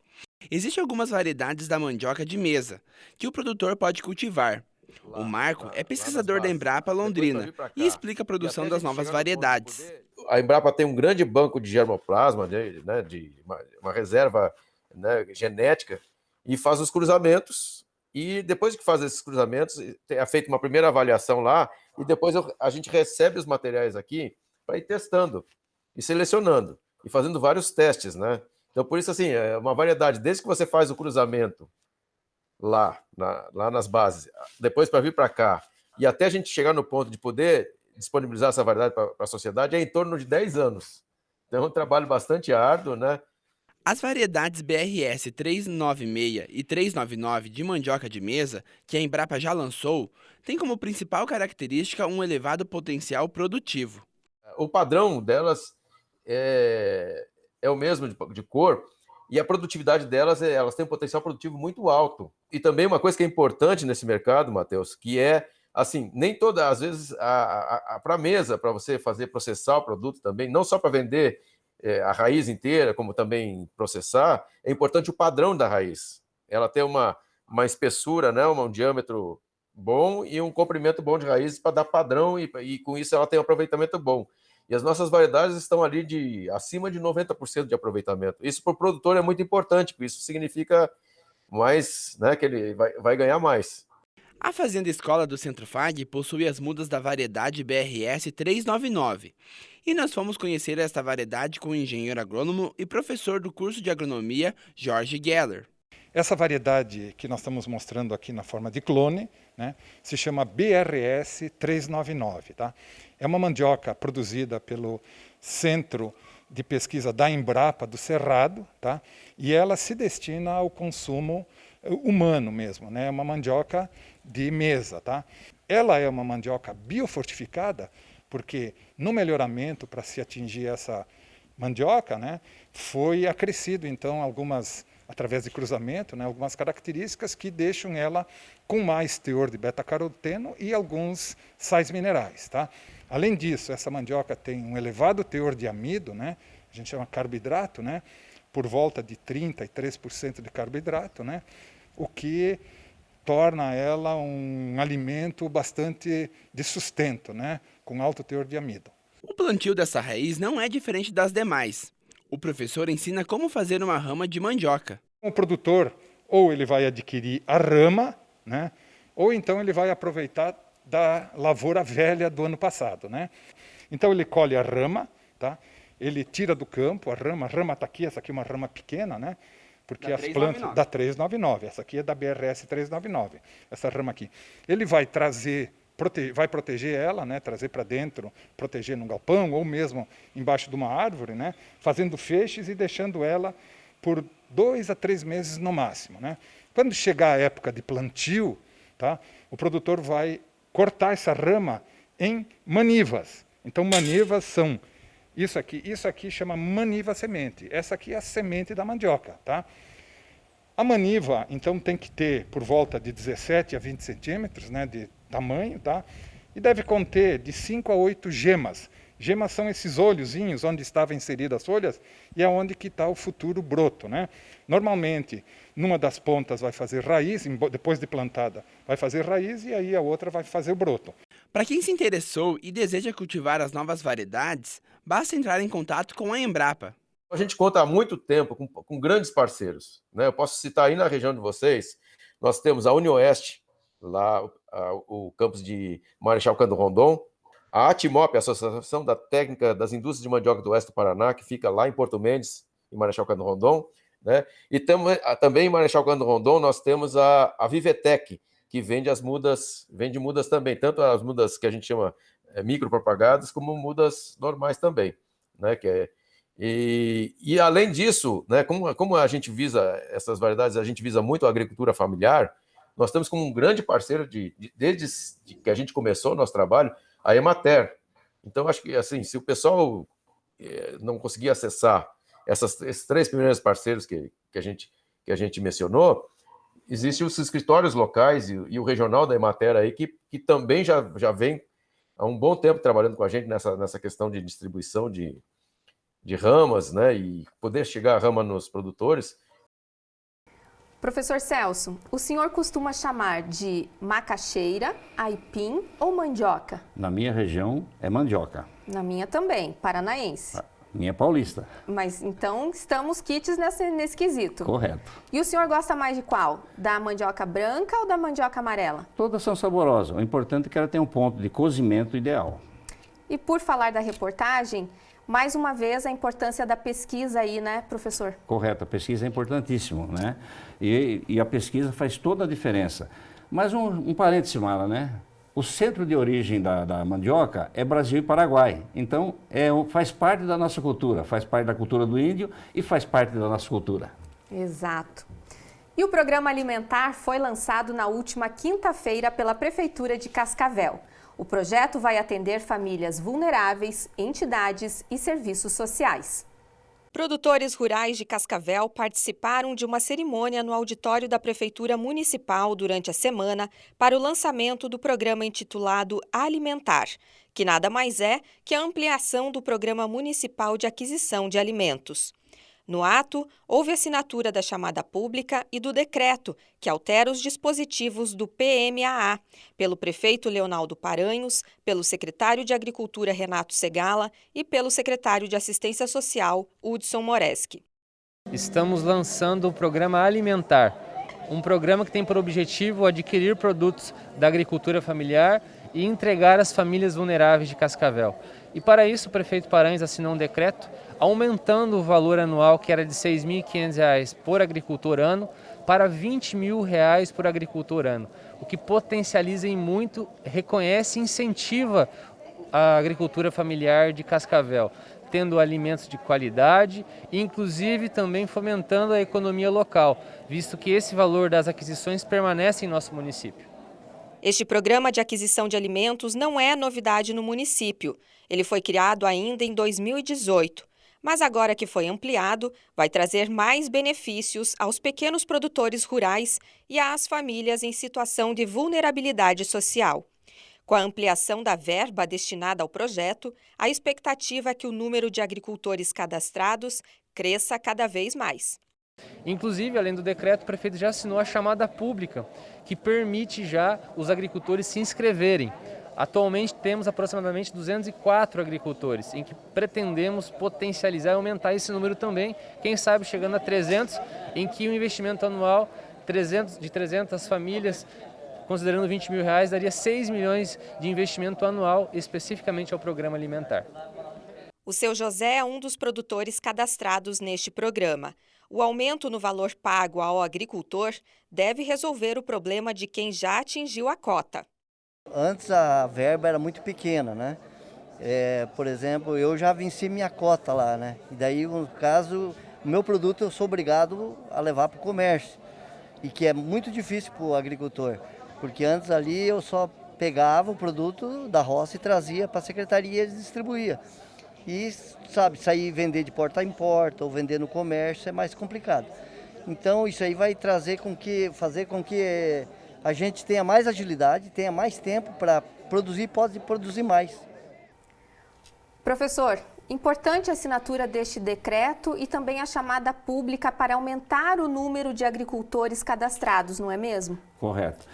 Existem algumas variedades da mandioca de mesa, que o produtor pode cultivar. O Marco é pesquisador da Embrapa Londrina e explica a produção das novas variedades. A Embrapa tem um grande banco de germoplasma, de uma reserva, genética, e faz os cruzamentos. E depois que faz esses cruzamentos, é feita uma primeira avaliação lá, e depois a gente recebe os materiais aqui para ir testando e selecionando e fazendo vários testes, né? Então, por isso, assim, é uma variedade. Desde que você faz o cruzamento lá nas bases, depois para vir para cá, e até a gente chegar no ponto de poder disponibilizar essa variedade para a sociedade, é em torno de 10 anos. Então, é um trabalho bastante árduo, né? As variedades BRS 396 e 399 de mandioca de mesa, que a Embrapa já lançou, têm como principal característica um elevado potencial produtivo. O padrão delas é o mesmo de cor, e a produtividade delas, elas têm um potencial produtivo muito alto. E também uma coisa que é importante nesse mercado, Matheus, que é, assim, nem todas, às vezes, para a mesa, para você processar o produto também, não só para vender a raiz inteira, como também processar, é importante o padrão da raiz. Ela tem uma espessura, né, um diâmetro bom e um comprimento bom de raiz para dar padrão, e com isso ela tem um aproveitamento bom. E as nossas variedades estão ali acima de 90% de aproveitamento. Isso para o produtor é muito importante, porque isso significa mais, né, que ele vai ganhar mais. A Fazenda Escola do Centro FAG possui as mudas da variedade BRS 399. E nós fomos conhecer esta variedade com o engenheiro agrônomo e professor do curso de agronomia, Jorge Geller. Essa variedade que nós estamos mostrando aqui na forma de clone, né, se chama BRS 399. Tá? É uma mandioca produzida pelo Centro de Pesquisa da Embrapa do Cerrado, tá? E ela se destina ao consumo humano mesmo, né? É uma mandioca de mesa. Tá? Ela é uma mandioca biofortificada, porque no melhoramento para se atingir essa mandioca, né, foi acrescido então através de cruzamento, né, algumas características que deixam ela com mais teor de beta-caroteno e alguns sais minerais. Tá? Além disso, essa mandioca tem um elevado teor de amido, né, a gente chama carboidrato, né, por volta de 33% de carboidrato, né, o que torna ela um alimento bastante de sustento, né, com alto teor de amido. O plantio dessa raiz não é diferente das demais. O professor ensina como fazer uma rama de mandioca. O produtor, ou ele vai adquirir a rama, né, ou então ele vai aproveitar da lavoura velha do ano passado. Né? Então ele colhe a rama, tá? Ele tira do campo a rama está aqui, essa aqui é uma rama pequena, né? Porque da as plantas da 399, essa aqui é da BRS 399, essa rama aqui. Ele vai vai proteger ela, né, trazer para dentro, proteger num galpão ou mesmo embaixo de uma árvore, né, fazendo feixes e deixando ela por 2 a 3 meses no máximo. Né. Quando chegar a época de plantio, tá, o produtor vai cortar essa rama em manivas. Então, manivas são isso aqui chama maniva semente. Essa aqui é a semente da mandioca. Tá? A maniva, então, tem que ter por volta de 17 a 20 centímetros, né, de tamanho, tá? E deve conter de 5 a 8 gemas. Gemas são esses olhozinhos onde estavam inseridas as folhas e é onde que está o futuro broto. Né? Normalmente, numa das pontas vai fazer raiz, depois de plantada, vai fazer raiz e aí a outra vai fazer o broto. Para quem se interessou e deseja cultivar as novas variedades, basta entrar em contato com a Embrapa. A gente conta há muito tempo com grandes parceiros. Né? Eu posso citar aí na região de vocês, nós temos a UniOeste, lá o campus de Marechal Cândido Rondon, a ATIMOP, a Associação da Técnica das Indústrias de Mandioca do Oeste do Paraná, que fica lá em Porto Mendes, em Marechal Cândido Rondon, né? E também em Marechal Cândido Rondon nós temos a Vivetec, que vende mudas também, tanto as mudas que a gente chama micropropagadas, como mudas normais também, né? E além disso, né, como a gente visa essas variedades, a gente visa muito a agricultura familiar, nós temos como um grande parceiro desde que a gente começou o nosso trabalho, a Emater. Então, acho que assim, se o pessoal não conseguir acessar esses 3 primeiros parceiros que a gente mencionou, existem os escritórios locais e o regional da Emater aí, que também já vem há um bom tempo trabalhando com a gente nessa questão de distribuição de ramas, né, e poder chegar a rama nos produtores. Professor Celso, o senhor costuma chamar de macaxeira, aipim ou mandioca? Na minha região é mandioca. Na minha também, paranaense. Minha paulista. Mas então estamos quites nesse quesito. Correto. E o senhor gosta mais de qual? Da mandioca branca ou da mandioca amarela? Todas são saborosas. O importante é que ela tenha um ponto de cozimento ideal. E por falar da reportagem, mais uma vez a importância da pesquisa aí, né, professor? Correto, a pesquisa é importantíssimo, né? E a pesquisa faz toda a diferença. Mas um parêntese, Mara, né? O centro de origem da mandioca é Brasil e Paraguai. Então, faz parte da nossa cultura, faz parte da cultura do índio e faz parte da nossa cultura. Exato. E o programa alimentar foi lançado na última quinta-feira pela Prefeitura de Cascavel. O projeto vai atender famílias vulneráveis, entidades e serviços sociais. Produtores rurais de Cascavel participaram de uma cerimônia no auditório da Prefeitura Municipal durante a semana para o lançamento do programa intitulado Alimentar, que nada mais é que a ampliação do Programa Municipal de Aquisição de Alimentos. No ato, houve assinatura da chamada pública e do decreto, que altera os dispositivos do PMAA, pelo prefeito Leonaldo Paranhos, pelo secretário de Agricultura Renato Segala e pelo secretário de Assistência Social Hudson Moreski. Estamos lançando o Programa Alimentar, um programa que tem por objetivo adquirir produtos da agricultura familiar e entregar às famílias vulneráveis de Cascavel. E para isso o prefeito Paranhos assinou um decreto aumentando o valor anual, que era de R$ 6.500 por agricultor ano, para R$ 20.000 por agricultor ano, o que potencializa em muito, reconhece e incentiva a agricultura familiar de Cascavel, tendo alimentos de qualidade e inclusive também fomentando a economia local, visto que esse valor das aquisições permanece em nosso município. Este programa de aquisição de alimentos não é novidade no município. Ele foi criado ainda em 2018, mas agora que foi ampliado, vai trazer mais benefícios aos pequenos produtores rurais e às famílias em situação de vulnerabilidade social. Com a ampliação da verba destinada ao projeto, a expectativa é que o número de agricultores cadastrados cresça cada vez mais. Inclusive, além do decreto, o prefeito já assinou a chamada pública, que permite já os agricultores se inscreverem. Atualmente temos aproximadamente 204 agricultores, em que pretendemos potencializar e aumentar esse número também, quem sabe chegando a 300, em que o investimento anual de 300 famílias, considerando R$ 20.000, daria 6 milhões de investimento anual especificamente ao programa alimentar. O seu José é um dos produtores cadastrados neste programa. O aumento no valor pago ao agricultor deve resolver o problema de quem já atingiu a cota. Antes a verba era muito pequena, né? Por exemplo, eu já venci minha cota lá, né? E daí, no caso, o meu produto eu sou obrigado a levar para o comércio. E que é muito difícil para o agricultor. Porque antes ali eu só pegava o produto da roça e trazia para a secretaria e eles distribuía. E, sabe, sair e vender de porta em porta ou vender no comércio é mais complicado. Então isso aí vai fazer com que a gente tenha mais agilidade, tenha mais tempo para produzir e pode produzir mais. Professor, importante a assinatura deste decreto e também a chamada pública para aumentar o número de agricultores cadastrados, não é mesmo? Correto.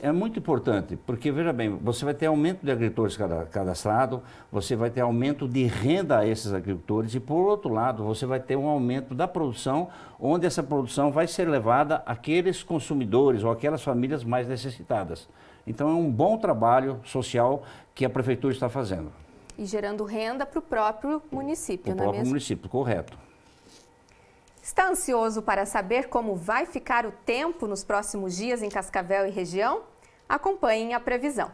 É muito importante, porque, veja bem, você vai ter aumento de agricultores cadastrados, você vai ter aumento de renda a esses agricultores e, por outro lado, você vai ter um aumento da produção, onde essa produção vai ser levada àqueles consumidores ou àquelas famílias mais necessitadas. Então, é um bom trabalho social que a Prefeitura está fazendo. E gerando renda para o próprio município, não é mesmo? O próprio município, correto. Está ansioso para saber como vai ficar o tempo nos próximos dias em Cascavel e região? Acompanhem a previsão.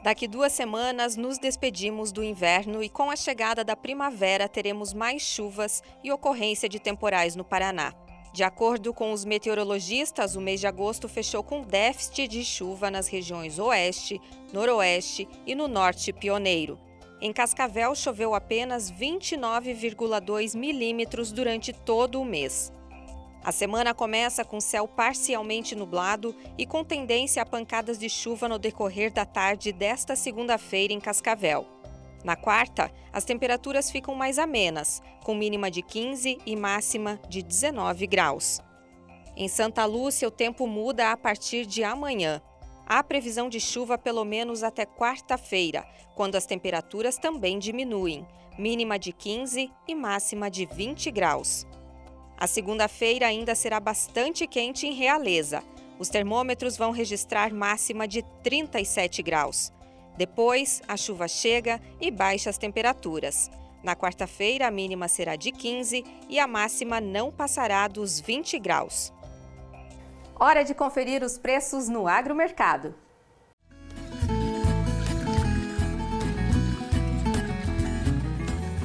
Daqui 2 semanas nos despedimos do inverno e com a chegada da primavera teremos mais chuvas e ocorrência de temporais no Paraná. De acordo com os meteorologistas, o mês de agosto fechou com déficit de chuva nas regiões Oeste, Noroeste e no Norte Pioneiro. Em Cascavel, choveu apenas 29,2 milímetros durante todo o mês. A semana começa com céu parcialmente nublado e com tendência a pancadas de chuva no decorrer da tarde desta segunda-feira em Cascavel. Na quarta, as temperaturas ficam mais amenas, com mínima de 15 e máxima de 19 graus. Em Santa Lúcia, o tempo muda a partir de amanhã. Há previsão de chuva pelo menos até quarta-feira, quando as temperaturas também diminuem, mínima de 15 e máxima de 20 graus. A segunda-feira ainda será bastante quente em Realeza. Os termômetros vão registrar máxima de 37 graus. Depois, a chuva chega e baixa as temperaturas. Na quarta-feira, a mínima será de 15 e a máxima não passará dos 20 graus. Hora de conferir os preços no agromercado.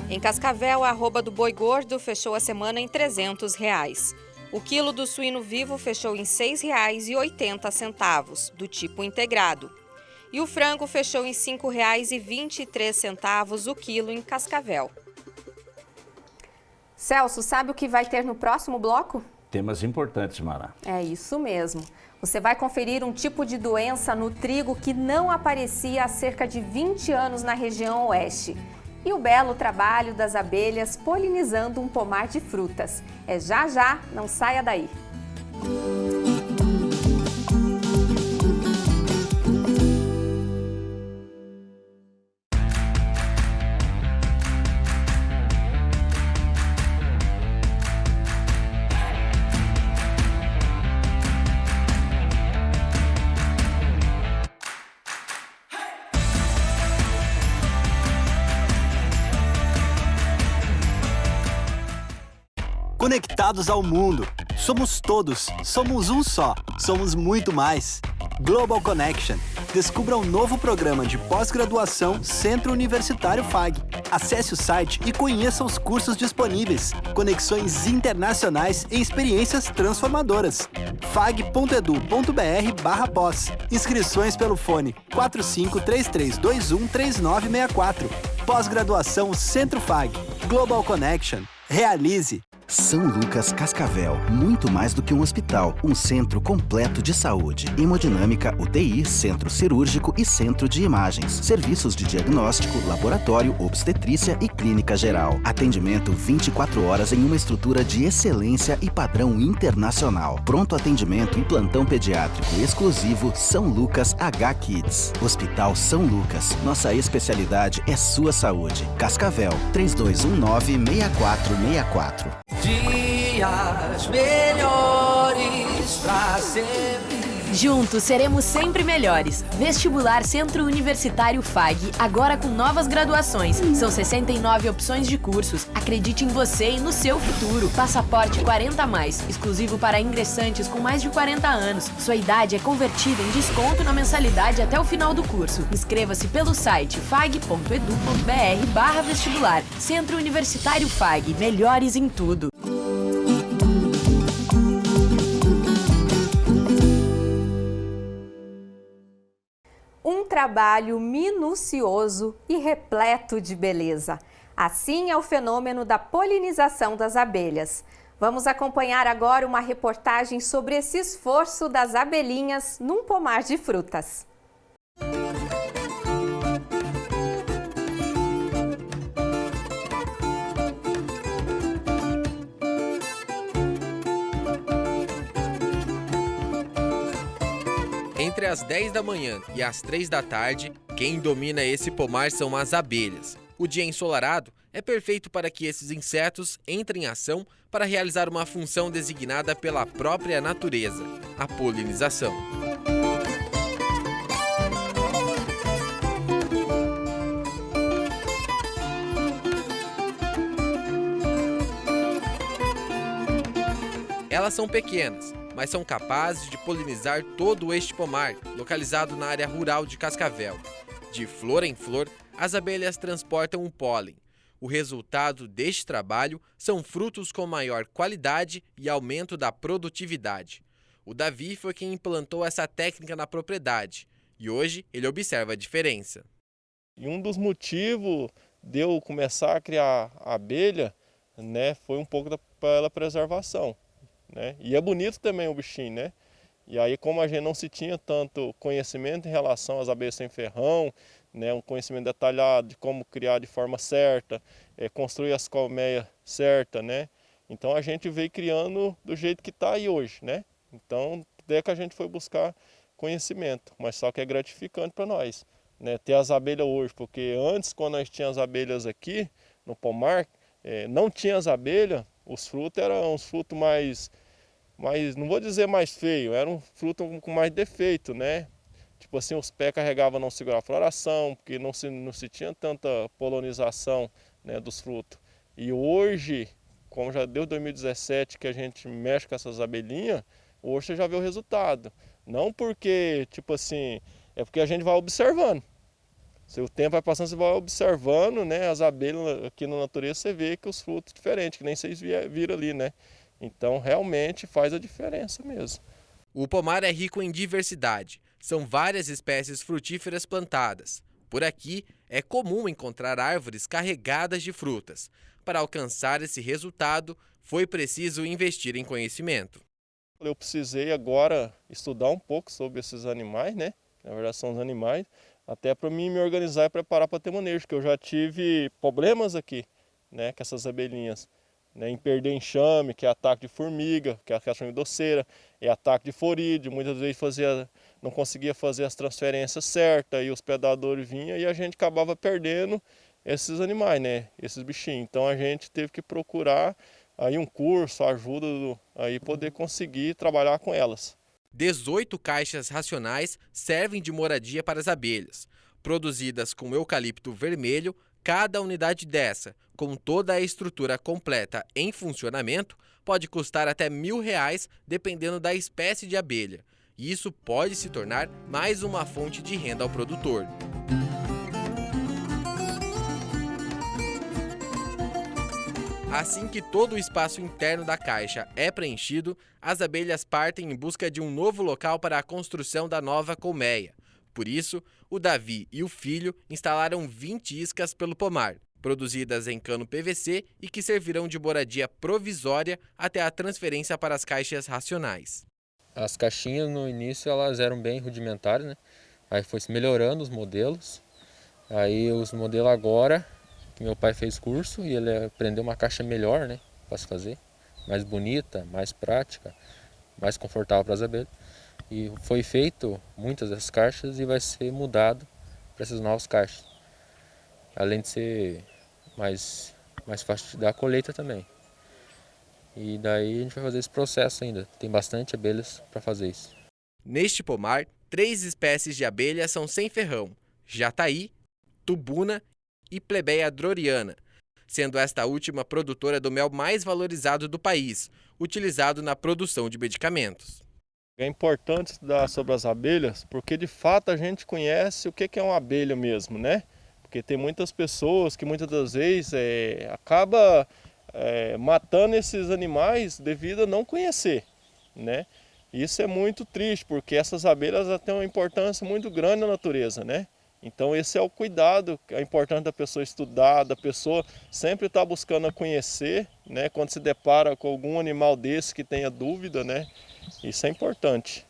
Em Cascavel, a arroba do boi gordo fechou a semana em R$ 300. O quilo do suíno vivo fechou em R$ 6,80, do tipo integrado. E o frango fechou em R$ 5,23 o quilo em Cascavel. Celso, sabe o que vai ter no próximo bloco? Temas importantes, Mara. É isso mesmo. Você vai conferir um tipo de doença no trigo que não aparecia há cerca de 20 anos na região oeste. E o belo trabalho das abelhas polinizando um pomar de frutas. É já já, não saia daí. Conectados ao mundo. Somos todos. Somos um só. Somos muito mais. Global Connection. Descubra um novo programa de pós-graduação Centro Universitário FAG. Acesse o site e conheça os cursos disponíveis. Conexões internacionais e experiências transformadoras. fag.edu.br/pós. Inscrições pelo fone 4533213964. Pós-graduação Centro FAG. Global Connection. Realize. São Lucas Cascavel, muito mais do que um hospital, um centro completo de saúde. Hemodinâmica, UTI, centro cirúrgico e centro de imagens. Serviços de diagnóstico, laboratório, obstetrícia e clínica geral. Atendimento 24 horas em uma estrutura de excelência e padrão internacional. Pronto atendimento e plantão pediátrico exclusivo São Lucas H-Kids. Hospital São Lucas, nossa especialidade é sua saúde. Cascavel, 3219-6464. Dias melhores pra sempre. Juntos seremos sempre melhores. Vestibular Centro Universitário FAG, agora com novas graduações. São 69 opções de cursos. Acredite em você e no seu futuro. Passaporte 40+, exclusivo para ingressantes com mais de 40 anos. Sua idade é convertida em desconto na mensalidade até o final do curso. Inscreva-se pelo site fag.edu.br/vestibular. Centro Universitário FAG, melhores em tudo. Um trabalho minucioso e repleto de beleza. Assim é o fenômeno da polinização das abelhas. Vamos acompanhar agora uma reportagem sobre esse esforço das abelhinhas num pomar de frutas. Entre as 10 da manhã e as 3 da tarde, quem domina esse pomar são as abelhas. O dia ensolarado é perfeito para que esses insetos entrem em ação para realizar uma função designada pela própria natureza, a polinização. Elas são pequenas, mas são capazes de polinizar todo este pomar, localizado na área rural de Cascavel. De flor em flor, as abelhas transportam o pólen. O resultado deste trabalho são frutos com maior qualidade e aumento da produtividade. O Davi foi quem implantou essa técnica na propriedade e hoje ele observa a diferença. E um dos motivos de eu começar a criar a abelha, foi um pouco pela preservação. E é bonito também o bichinho, né? E aí, como a gente não se tinha tanto conhecimento em relação às abelhas sem ferrão, um conhecimento detalhado de como criar de forma certa, construir as colmeias certas, então a gente veio criando do jeito que está aí hoje, Então, até que a gente foi buscar conhecimento, mas só que é gratificante para nós, ter as abelhas hoje, porque antes, quando nós tínhamos as abelhas aqui no pomar, não tinha as abelhas, os frutos eram uns frutos mais, não vou dizer mais feio, era um fruto com mais defeito, Tipo assim, os pés carregavam não segurar a floração, porque não se tinha tanta polinização, dos frutos. E hoje, como já deu 2017 que a gente mexe com essas abelhinhas, hoje você já vê o resultado. Não porque, tipo assim, é porque a gente vai observando. Se o tempo vai passando, você vai observando, as abelhas aqui na natureza, você vê que os frutos diferentes, que nem vocês viram ali, Então, realmente faz a diferença mesmo. O pomar é rico em diversidade. São várias espécies frutíferas plantadas. Por aqui, é comum encontrar árvores carregadas de frutas. Para alcançar esse resultado, foi preciso investir em conhecimento. Eu precisei agora estudar um pouco sobre esses animais, né? Na verdade são os animais, até para mim me organizar e preparar para ter manejo, porque eu já tive problemas aqui, né, com essas abelhinhas. Né, em perder enxame, que é ataque de formiga, que é a caixinha doceira, é ataque de forídeo, muitas vezes não conseguia fazer as transferências certas e os predadores vinham e a gente acabava perdendo esses animais, né, esses bichinhos. Então a gente teve que procurar aí um curso, ajuda, aí poder conseguir trabalhar com elas. 18 caixas racionais servem de moradia para as abelhas. Produzidas com eucalipto vermelho, cada unidade dessa, com toda a estrutura completa em funcionamento, pode custar até R$1.000, dependendo da espécie de abelha. E isso pode se tornar mais uma fonte de renda ao produtor. Assim que todo o espaço interno da caixa é preenchido, as abelhas partem em busca de um novo local para a construção da nova colmeia. Por isso, o Davi e o filho instalaram 20 iscas pelo pomar, produzidas em cano PVC e que servirão de moradia provisória até a transferência para as caixas racionais. As caixinhas no início elas eram bem rudimentares, né? Aí foi se melhorando os modelos. Aí os modelos agora, que meu pai fez curso e ele aprendeu uma caixa melhor, né, para se fazer, mais bonita, mais prática, mais confortável para as abelhas. E foi feito muitas dessas caixas e vai ser mudado para essas novas caixas. Além de ser mais fácil de dar a colheita também. E daí a gente vai fazer esse processo ainda. Tem bastante abelhas para fazer isso. Neste pomar, 3 espécies de abelhas são sem ferrão: jataí, tubuna e plebeia droriana, sendo esta última produtora do mel mais valorizado do país, utilizado na produção de medicamentos. É importante estudar sobre as abelhas, porque de fato a gente conhece o que é uma abelha mesmo, né? Porque tem muitas pessoas que muitas das vezes acaba matando esses animais devido a não conhecer, né? Isso é muito triste, porque essas abelhas têm uma importância muito grande na natureza, né? Então esse é o cuidado, é importante da pessoa estudar, da pessoa sempre estar buscando conhecer, né? Quando se depara com algum animal desse que tenha dúvida, né? Isso é importante.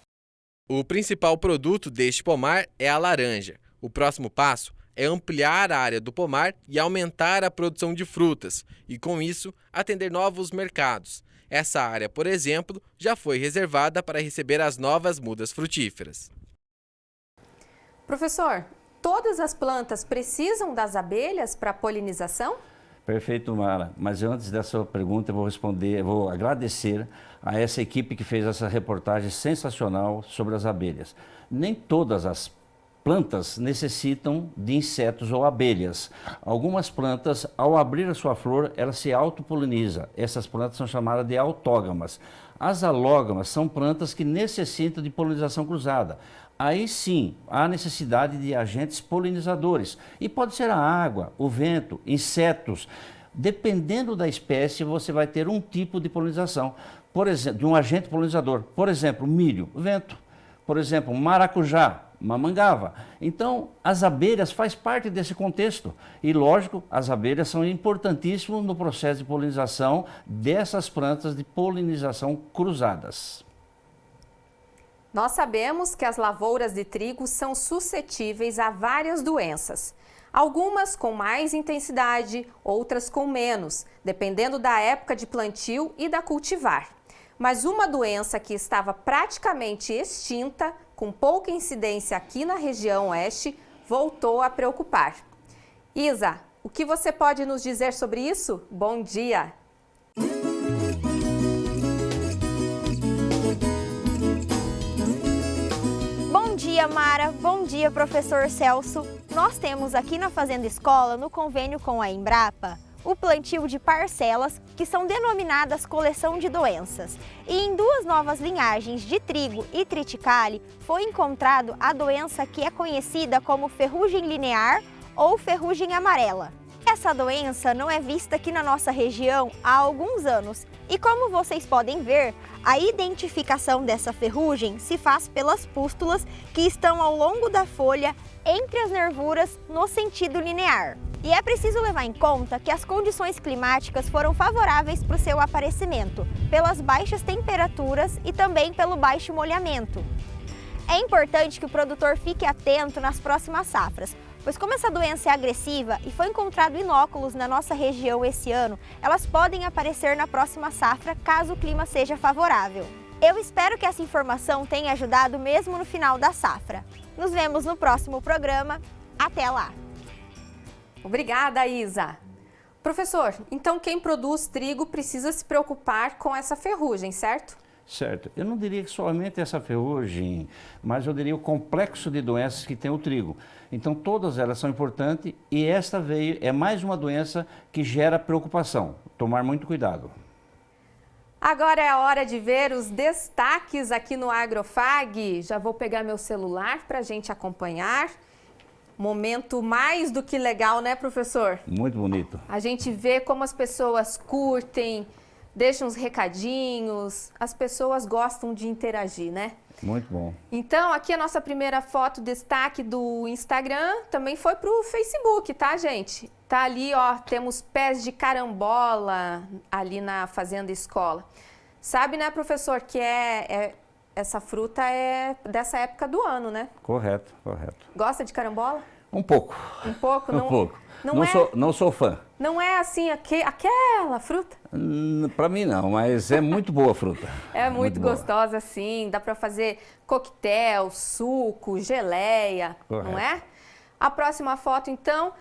O principal produto deste pomar é a laranja. O próximo passo é ampliar a área do pomar e aumentar a produção de frutas, e com isso atender novos mercados. Essa área, por exemplo, já foi reservada para receber as novas mudas frutíferas. Professor, todas as plantas precisam das abelhas para a polinização? Perfeito, Mara. Mas antes dessa pergunta eu vou agradecer a essa equipe que fez essa reportagem sensacional sobre as abelhas. Nem todas as plantas necessitam de insetos ou abelhas. Algumas plantas, ao abrir a sua flor, ela se autopoliniza. Essas plantas são chamadas de autógamas. As alógamas são plantas que necessitam de polinização cruzada. Aí sim, há necessidade de agentes polinizadores. E pode ser a água, o vento, insetos. Dependendo da espécie, você vai ter um tipo de polinização. Por exemplo, de um agente polinizador. Por exemplo, milho, vento. Por exemplo, maracujá, mamangava. Então, as abelhas fazem parte desse contexto. E, lógico, as abelhas são importantíssimas no processo de polinização dessas plantas de polinização cruzadas. Nós sabemos que as lavouras de trigo são suscetíveis a várias doenças. Algumas com mais intensidade, outras com menos, dependendo da época de plantio e da cultivar. Mas uma doença que estava praticamente extinta, com pouca incidência aqui na região oeste, voltou a preocupar. Isa, o que você pode nos dizer sobre isso? Bom dia! Bom dia, Mara. Bom dia, professor Celso. Nós temos aqui na Fazenda Escola, no convênio com a Embrapa, o plantio de parcelas que são denominadas coleção de doenças. E em 2 novas linhagens de trigo e triticale foi encontrado a doença que é conhecida como ferrugem linear ou ferrugem amarela. Essa doença não é vista aqui na nossa região há alguns anos e, como vocês podem ver, a identificação dessa ferrugem se faz pelas pústulas que estão ao longo da folha entre as nervuras no sentido linear. E é preciso levar em conta que as condições climáticas foram favoráveis para o seu aparecimento, pelas baixas temperaturas e também pelo baixo molhamento. É importante que o produtor fique atento nas próximas safras, pois como essa doença é agressiva e foi encontrado inóculos na nossa região esse ano, elas podem aparecer na próxima safra caso o clima seja favorável. Eu espero que essa informação tenha ajudado mesmo no final da safra. Nos vemos no próximo programa. Até lá! Obrigada, Isa. Professor, então quem produz trigo precisa se preocupar com essa ferrugem, certo? Certo. Eu não diria que somente essa ferrugem, mas eu diria o complexo de doenças que tem o trigo. Então todas elas são importantes e esta é mais uma doença que gera preocupação. Tomar muito cuidado. Agora é a hora de ver os destaques aqui no Agrofag. Já vou pegar meu celular para a gente acompanhar. Momento mais do que legal, né, professor? Muito bonito. A gente vê como as pessoas curtem, deixam uns recadinhos, as pessoas gostam de interagir, né? Muito bom. Então, aqui a nossa primeira foto, destaque do Instagram, também foi para o Facebook, tá, gente? Tá ali, ó, temos pés de carambola ali na Fazenda Escola. Sabe, né, professor, que essa fruta é dessa época do ano, né? Correto, correto. Gosta de carambola? Um pouco. Um pouco? Um pouco. Não, não sou fã. Não é assim aquela fruta? Para mim não, mas é muito boa a fruta. É muito gostosa, sim. Dá para fazer coquetel, suco, geleia, correto. Não é? A próxima foto, então,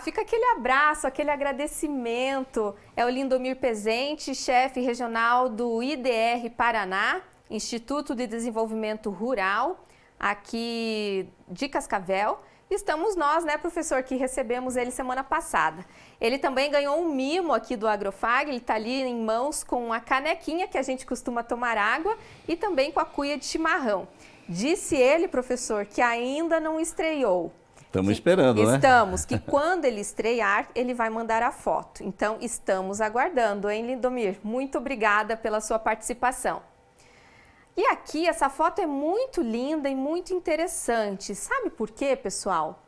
fica aquele abraço, aquele agradecimento. É o Lindomir Pezente, chefe regional do IDR Paraná, Instituto de Desenvolvimento Rural, aqui de Cascavel. Estamos nós, né, professor, que recebemos ele semana passada. Ele também ganhou um mimo aqui do Agrofag, ele está ali em mãos com a canequinha que a gente costuma tomar água e também com a cuia de chimarrão. Disse ele, professor, que ainda não estreou. Estamos esperando, né? Estamos, que quando ele estrear, ele vai mandar a foto. Então, estamos aguardando, hein, Lindomir? Muito obrigada pela sua participação. E aqui, essa foto é muito linda e muito interessante. Sabe por quê, pessoal?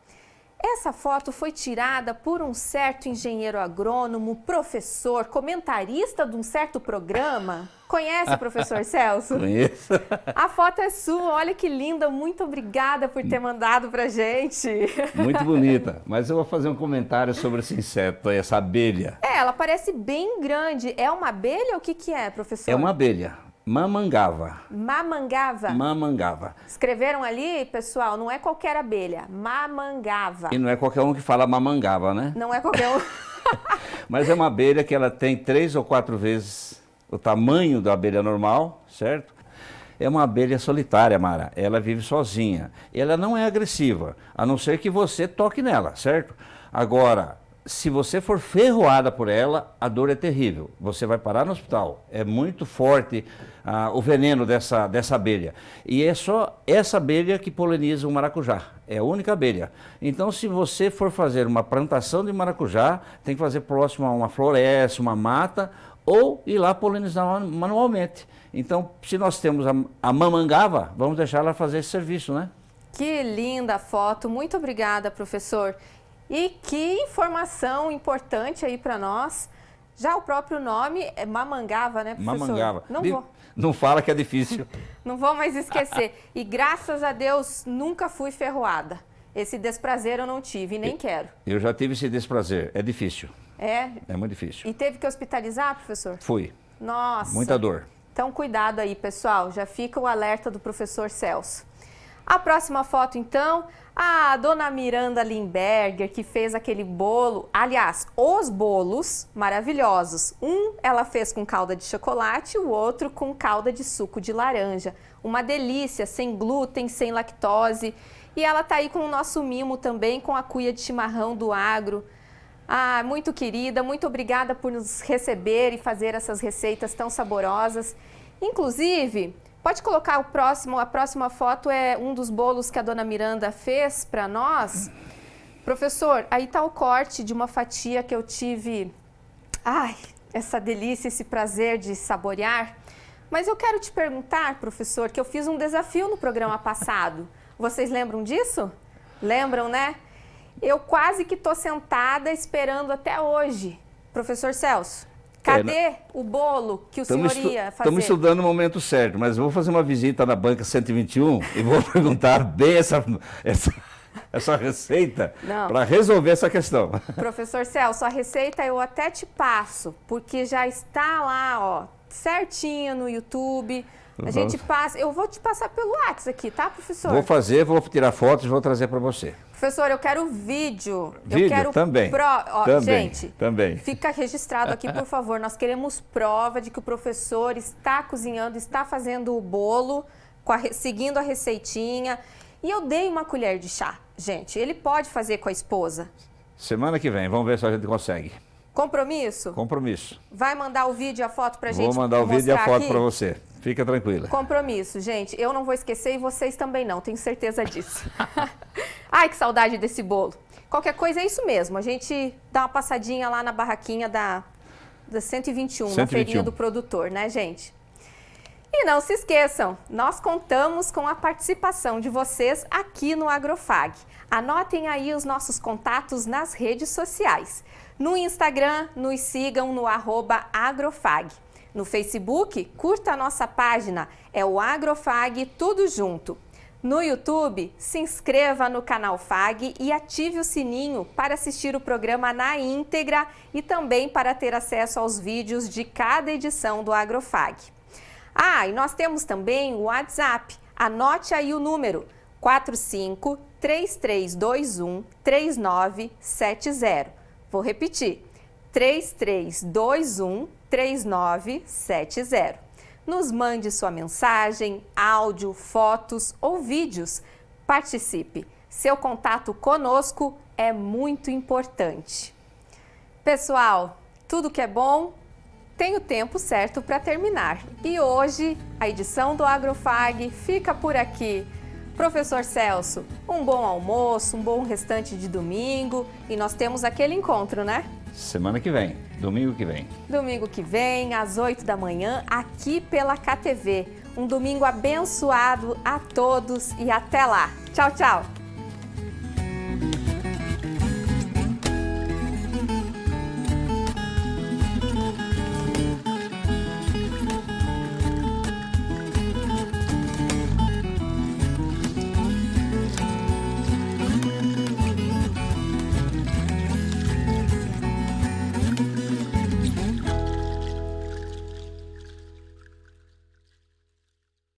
Essa foto foi tirada por um certo engenheiro agrônomo, professor, comentarista de um certo programa. Conhece o professor Celso? Conheço. A foto é sua, olha que linda. Muito obrigada por ter mandado pra gente. Muito bonita. Mas eu vou fazer um comentário sobre esse inseto, essa abelha. Ela parece bem grande. É uma abelha ou o que é, professor? É uma abelha. Mamangava. Mamangava? Mamangava. Escreveram ali, pessoal, não é qualquer abelha. Mamangava. E não é qualquer um que fala mamangava, né? Não é qualquer um. Mas é uma abelha que ela tem 3 ou 4 vezes o tamanho da abelha normal, certo? É uma abelha solitária, Mara. Ela vive sozinha. Ela não é agressiva, a não ser que você toque nela, certo? Agora, se você for ferroada por ela, a dor é terrível. Você vai parar no hospital. É muito forte o veneno dessa abelha. E é só essa abelha que poliniza o maracujá. É a única abelha. Então, se você for fazer uma plantação de maracujá, tem que fazer próximo a uma floresta, uma mata, ou ir lá polinizar manualmente. Então, se nós temos a mamangava, vamos deixar ela fazer esse serviço, né? Que linda foto. Muito obrigada, professor. E que informação importante aí para nós. Já o próprio nome é mamangava, né, professor? Mamangava. Não fala que é difícil. Não vou mais esquecer. E graças a Deus nunca fui ferroada. Esse desprazer eu não tive e nem quero. Eu já tive esse desprazer. É difícil. É? É muito difícil. E teve que hospitalizar, professor? Fui. Nossa. Muita dor. Então cuidado aí, pessoal. Já fica o alerta do professor Celso. A próxima foto, então, a dona Miranda Limberger, que fez aquele bolo, aliás, os bolos maravilhosos. Um ela fez com calda de chocolate, o outro com calda de suco de laranja. Uma delícia, sem glúten, sem lactose. E ela tá aí com o nosso mimo também, com a cuia de chimarrão do agro. Muito querida, muito obrigada por nos receber e fazer essas receitas tão saborosas. Inclusive, pode colocar a próxima foto é um dos bolos que a dona Miranda fez para nós. Professor, aí tá o corte de uma fatia que eu tive, essa delícia, esse prazer de saborear. Mas eu quero te perguntar, professor, que eu fiz um desafio no programa passado. Vocês lembram disso? Lembram, né? Eu quase que tô sentada esperando até hoje. Professor Celso, cadê o bolo que o senhor ia fazer? Estamos estudando o momento certo, mas eu vou fazer uma visita na banca 121 e vou perguntar bem essa receita para resolver essa questão. Professor Celso, a receita eu até te passo, porque já está lá, ó, certinho no YouTube. A gente passa, eu vou te passar pelo WhatsApp aqui, tá, professor? Vou tirar fotos e vou trazer para você. Professor, eu quero vídeo. Vídeo? Eu quero também. Gente, também. Fica registrado aqui, por favor. Nós queremos prova de que o professor está cozinhando, está fazendo o bolo, seguindo a receitinha. E eu dei uma colher de chá. Gente, ele pode fazer com a esposa. Semana que vem, vamos ver se a gente consegue. Compromisso? Compromisso. Vai mandar o vídeo e a foto pra gente? Vou mandar o vídeo e a foto para você. Fica tranquila. Compromisso, gente. Eu não vou esquecer e vocês também não, tenho certeza disso. Ai, que saudade desse bolo. Qualquer coisa é isso mesmo. A gente dá uma passadinha lá na barraquinha da 121, na feirinha do produtor, né, gente? E não se esqueçam, nós contamos com a participação de vocês aqui no Agrofag. Anotem aí os nossos contatos nas redes sociais. No Instagram, nos sigam no @agrofag. No Facebook, curta a nossa página, é o Agrofag tudo junto. No YouTube, se inscreva no canal Fag e ative o sininho para assistir o programa na íntegra e também para ter acesso aos vídeos de cada edição do Agrofag. E nós temos também o WhatsApp. Anote aí o número 4533213970. Vou repetir, 33213970. Nos mande sua mensagem, áudio, fotos ou vídeos. Participe. Seu contato conosco é muito importante. Pessoal, tudo que é bom tem o tempo certo para terminar. E hoje, a edição do Agrofag fica por aqui. Professor Celso, um bom almoço, um bom restante de domingo. E nós temos aquele encontro, né? Semana que vem, domingo que vem. Domingo que vem, às 8 da manhã, aqui pela KTV. Um domingo abençoado a todos e até lá. Tchau, tchau!